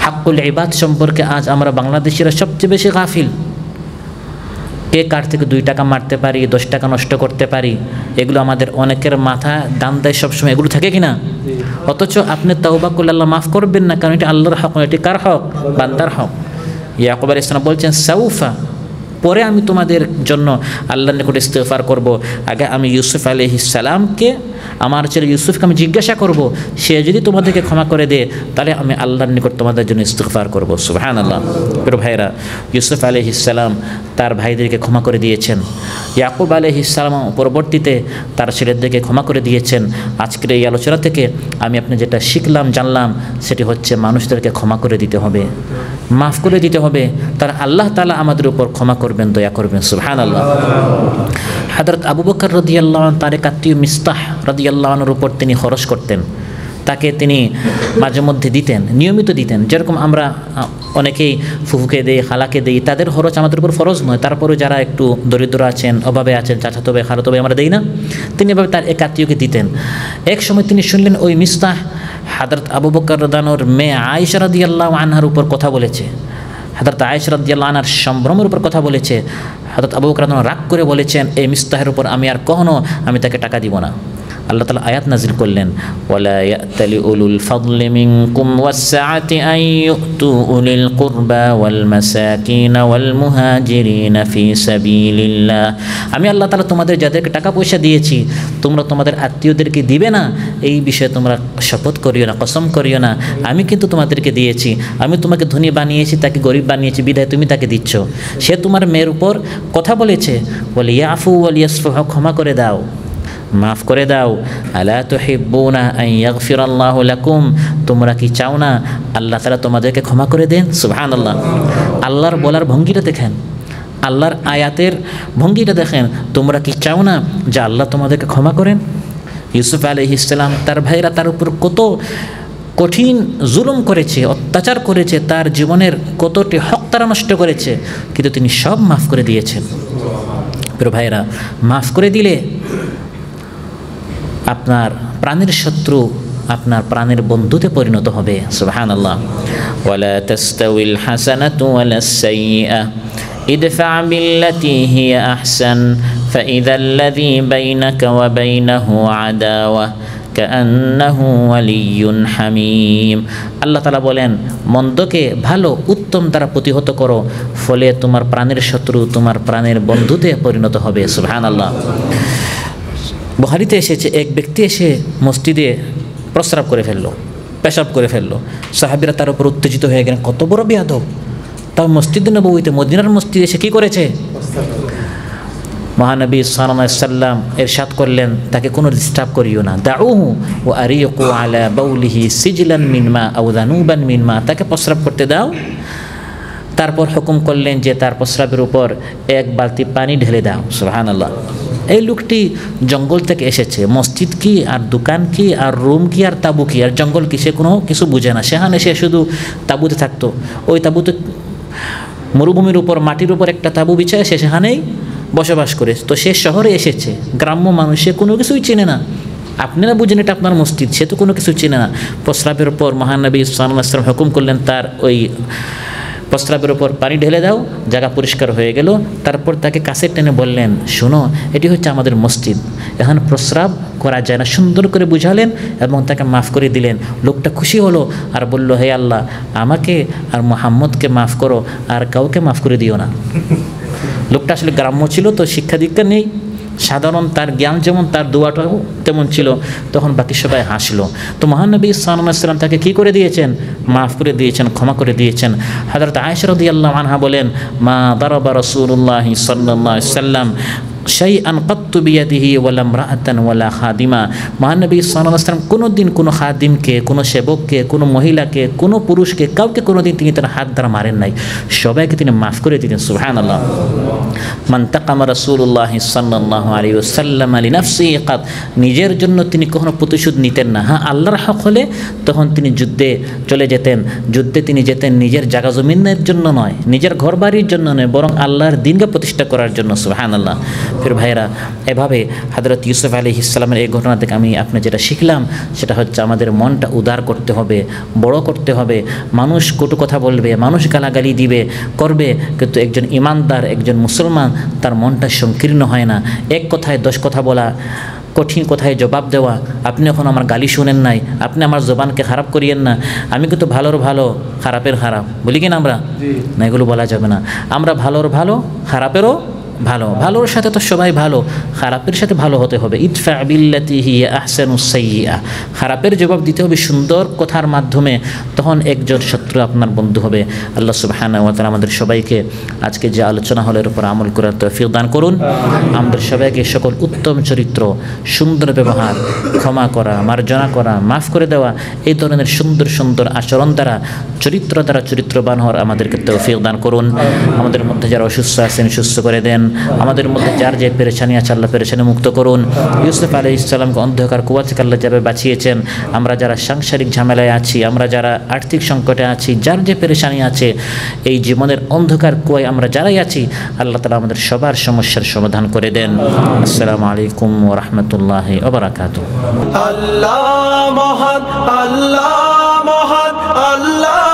S2: হাক্কুল ইবাদ সম্পর্কে আজ আমরা বাংলাদেশিরা সবচেয়ে বেশি গাফিল। কে কার থেকে 2 টাকা মারতে পারি, 10 টাকা নষ্ট করতে পারি, এগুলো আমাদের অনেকের মাথা দান দেয় সবসময়, এগুলো থাকে কিনা? অথচ আপনি তাওবা করলে আল্লাহ মাফ করবেন না, কারণ এটি আল্লাহর হক, এটি কার হক? বান্দার হক। ইয়াকুব আলাইহিস সালাম বলছেন সাউফা, পরে আমি তোমাদের জন্য আল্লাহর নিকট ইস্তিগফার করব, আগে আমি ইউসুফ আলাইহিস সালামকে, আমার ছেলে ইউসুফকে আমি জিজ্ঞাসা করব, সে যদি তোমাদেরকে ক্ষমা করে দেয় তাহলে আমি আল্লাহর নিকট তোমাদের জন্য ইস্তিগফার করব। সুবহানাল্লাহ। প্রিয় ভাইরা, ইউসুফ আলাইহিস সালাম তার ভাইদেরকে ক্ষমা করে দিয়েছেন, ইয়াকুব আলাইহিস সালাম পরবর্তীতে তার ছেলেদেরকে ক্ষমা করে দিয়েছেন। আজকের এই আলোচনা থেকে আমি আপনি যেটা শিখলাম, জানলাম, সেটি হচ্ছে মানুষদেরকে ক্ষমা করে দিতে হবে, মাফ করে দিতে হবে, তার আল্লাহ তাআলা আমাদের উপর ক্ষমা করবেন, দয়া করবেন। সুবহানাল্লাহ। হযরত আবু বকর রাদিয়াল্লাহু আনহু তার এক আত্মীয় মিস্তাহ রাদিয়াল্লাহু আনহুর উপর তিনি খরচ করতেন, তাকে তিনি মাঝে মধ্যে দিতেন, নিয়মিত দিতেন। যেরকম আমরা অনেকেই ফুফুকে দেই, খালাকে দেই, তাদের খরচ আমাদের উপর ফরজ নয়, তারপরেও যারা একটু দরিদ্র আছেন, অভাবে আছেন, চাচাতো ভাই, খালাতো ভাই, আমরা দেই না? তিনি এভাবে তার এক আত্মীয়কে দিতেন। এক সময় তিনি শুনলেন ওই মিস্তাহ হযরত আবু বকর রাদিয়াল্লাহু আনহুর মেয়ে আয়েশা রাদিয়াল্লাহু আনহার উপর কথা বলেছে, হযরত আয়েশা রাদিয়াল্লাহু আনহার সম্ভ্রমের উপর কথা বলেছে। হযরত আবু বকর রাদিয়াল্লাহু আনহু রাগ করে বলেছেন, এই মিস্তাহের উপর আমি আর কখনো আমি তাকে টাকা দিব না। আল্লাহ তাআলা আয়াত নাজিল করলেন, ওয়ালা ইয়াতালি উলুল ফাদলি মিনকুম ওয়াসসাআতি আন ইউতু উলিল কুরবা ওয়াল মাসাকিন ওয়াল মুহাজিরিন ফি সাবিলিল্লাহ। আমি আল্লাহ তাআলা তোমাদের যাদেরকে টাকা পয়সা দিয়েছি তোমরা তোমাদের আত্মীয়দেরকে দিবে না, এই বিষয়ে তোমরা শপথ করিও না, কসম করিও না। আমি কিন্তু তোমাদেরকে দিয়েছি, আমি তোমাকে ধনী বানিয়েছি, তাকে গরিব বানিয়েছি, বিধায় তুমি তাকে দিচ্ছ। সে তোমার মেয়ের উপর কথা বলেছে, বলে ইয়াফু ওয়াল ইয়াসফাহু, ক্ষমা করে দাও, মাফ করে দাও। আলা তুহিব্বুনা আন ইয়াগফিরাল্লাহু লাকুম, তোমরা কি চাও না আল্লাহ তাআলা তোমাদেরকে ক্ষমা করে দেন? সুবহানাল্লাহ। আল্লাহর বলার ভঙ্গিটা দেখেন, আল্লাহর আয়াতের ভঙ্গিটা দেখেন। তোমরা কি চাও না যে আল্লাহ তোমাদেরকে ক্ষমা করেন? ইউসুফ আলাইহিস সালাম, তার ভাইরা তার উপর কত কঠিন জুলুম করেছে, অত্যাচার করেছে, তার জীবনের কতটি হক তারা নষ্ট করেছে, কিন্তু তিনি সব মাফ করে দিয়েছেন। প্রিয় ভাইরা, মাফ করে দিলে আপনার প্রাণের শত্রু আপনার প্রাণের বন্ধুতে পরিণত হবে। সুবহানাল্লাহ। ওয়ালা তাস্তাউিল হাসানাতু ওয়ালাস সাইয়্যা ইদফা বিল্লাতী হিয়া আহসান ফাইযাল্লাযী বাইনাকা ওয়া বাইনাহু আদাওয়া কাআন্নাহু ওয়ালিয়্যুন হামীম। আল্লাহ তাআলা বলেন, মন্দকে ভালো উত্তম দ্বারা প্রতিহত করো, ফলে তোমার প্রাণের শত্রু তোমার প্রাণের বন্ধুতে পরিণত হবে। সুবহানাল্লাহ। বুখারীতে এসেছে, এক ব্যক্তি এসে মসজিদে প্রস্রাব করে ফেললো, পেশাব করে ফেললো। সাহাবীরা তার উপর উত্তেজিত হয়ে গেলেন, কত বড় বেয়াদব! তাও মসজিদে নববীতে, মদিনার মসজিদে এসে কী করেছে? মহানবী সাল্লাল্লাহু আলাইহি ওয়াসাল্লাম ইরশাদ করলেন, তাকে কোনো ডিস্টার্ব করিও না। দাউহু ওয়া আরিকু আলা বাউলিহি সিজলান মিন মা আও যানুবান মিন মা, তাকে প্রস্রাব করতে দাও। তারপর হুকুম করলেন যে তার প্রস্রাবের উপর এক বালতি পানি ঢেলে দাও। সুবহানাল্লাহ। এই লোকটি জঙ্গল থেকে এসেছে, মসজিদ কি আর দোকান কি আর রুম কি আর তাবু কি আর জঙ্গল কি, সে কোনো কিছু বুঝে না। সেখানে সে শুধু তাবুতে থাকতো, ওই তাবুতে মরুভূমির উপর মাটির উপর একটা তাবু বিছায় সে সেখানেই বসবাস করে। তো সে শহরে এসেছে, গ্রাম্য মানুষ, সে কোনো কিছুই চেনে না। আপনারা বুঝেন এটা আপনার মসজিদ, সে তো কোনো কিছু চেনে না। প্রস্রাবের উপর মহানবী সাল্লাল্লাহু আলাইহি ওয়াসাল্লাম হুকুম করলেন, তার ওই প্রস্রাবের উপর পানি ঢেলে দাও, জায়গা পরিষ্কার হয়ে গেল। তারপর তাকে কাছে টেনে বললেন, শোনো, এটি হচ্ছে আমাদের মসজিদ, এখন প্রস্রাব করা যায় না। সুন্দর করে বুঝালেন এবং তাকে মাফ করে দিলেন। লোকটা খুশি হলো আর বলল, হে আল্লাহ, আমাকে আর মুহাম্মদকে মাফ করো, আর কাউকে মাফ করে দিও না। লোকটা আসলে গ্রাম্য ছিল, তো শিক্ষা দীক্ষা নেই, সাধারণ তার জ্ঞান যেমন তার দোয়াটাও তেমন ছিল। তখন বাকি সবাই হাসলো। তো মহানবী সাল্লাল্লাহু আলাইহি ওয়াসাল্লাম তাকে কী করে দিয়েছেন? মাফ করে দিয়েছেন, ক্ষমা করে দিয়েছেন। হযরত আয়েশা রাদিয়াল্লাহু আনহা বলেন, মা দারাবা রাসূলুল্লাহ সাল্লাল্লাহু আলাইহি ওয়াসাল্লাম শাইআন কাত্তু বিয়াদিহি ওয়ালা ইমরাআতান ওয়ালা খাদিমা। মহানবী সাল্লাল্লাহু আলাইহি ওয়াসাল্লাম কোনো দিন কোনো খাদিমকে, কোনো সেবককে, কোনো মহিলাকে, কোনো পুরুষকে, কাউকে কোনো দিন তিনি তার হাত দ্বারা মারেন নাই। সবাইকে তিনি মাফ করে দিতেন। সুবহানাল্লাহ। মান তাকামা রাসূলুল্লাহ সাল্লাল্লাহু আলাইহি ওয়াসাল্লাম লিনাফসিহি কাত, নিজের জন্য তিনি কখনো প্রতিশোধ নিতেন না। হ্যাঁ, আল্লাহর হক হলে তখন তিনি যুদ্ধে চলে যেতেন। যুদ্ধে তিনি যেতেন নিজের জায়গা জমিনের জন্য নয়, নিজের ঘর বাড়ির জন্য নয়, বরং আল্লাহর দ্বীনকে প্রতিষ্ঠা করার জন্য। সুবহানাল্লাহ। ফির ভাইরা, এভাবে হযরত ইউসুফ আলাইহিস সালামের এই ঘটনা থেকে আপনি যেটা শিখলাম সেটা হচ্ছে আমাদের মনটা উদার করতে হবে, বড় করতে হবে। মানুষ কটু কথা বলবে, মানুষ গালাগালি দিবে, করবে, কিন্তু একজন ইমানদার, একজন মুসলমান, তার মনটা সংকীর্ণ হয় না। এক কথায় 10 কথা বলা, কঠিন কথায় জবাব দেওয়া, আপনি এখন আমার গালি শুনেন নাই, আপনি আমার জবানকে খারাপ করিয়েন না, আমি কিন্তু ভালোর ভালো খারাপের খারাপ বলি কিনা আমরা? না, এগুলো বলা যাবে না। আমরা ভালোর ভালো খারাপেরও ভালো, ভালোর সাথে তো সবাই ভালো, খারাপের সাথে ভালো হতে হবে। ইদফা বিল্লাতী হিয়া আহসানুস সাইয়্যা, খারাপের জবাব দিতে হবে সুন্দর কথার মাধ্যমে, তখন একজন শত্রু আপনার বন্ধু হবে। আল্লাহ সুবহানাহু ওয়া তাআলা আমাদের সবাইকে আজকে যে আলোচনা হলো এর উপর আমল করার তৌফিক দান করুন। আমাদের সবাইকে সকল উত্তম চরিত্র, সুন্দর ব্যবহার, ক্ষমা করা, মার্জনা করা, মাফ করে দেওয়া, এই ধরনের সুন্দর সুন্দর আচরণ দ্বারা, চরিত্র দ্বারা চরিত্রবান হওয়ার আমাদেরকে তৌফিক দান করুন। আমাদের মধ্যে যারা অসুস্থ আছেন সুস্থ করে দেন। আমাদের মধ্যে যার যে পেরেশানি আছে আল্লাহ পেরেশানি মুক্ত করুন। ইউসুফ আলাইহিস সালামকে অন্ধকার কুয়া থেকে আল্লাহ যাবে বাঁচিয়েছেন। আমরা যারা সাংসারিক ঝামেলায় আছি, আমরা যারা আর্থিক সংকটে আছি, যার যে পেরেশানি আছে, এই জীবনের অন্ধকার কুয়ায় আমরা যারাই আছি, আল্লাহ তাআলা আমাদের সবার সমস্যার সমাধান করে দেন। আসসালামু আলাইকুম ওয়া রাহমাতুল্লাহি ওয়া বারাকাতুহু।
S1: আল্লাহ মহান, আল্লাহ মহান, আল্লাহ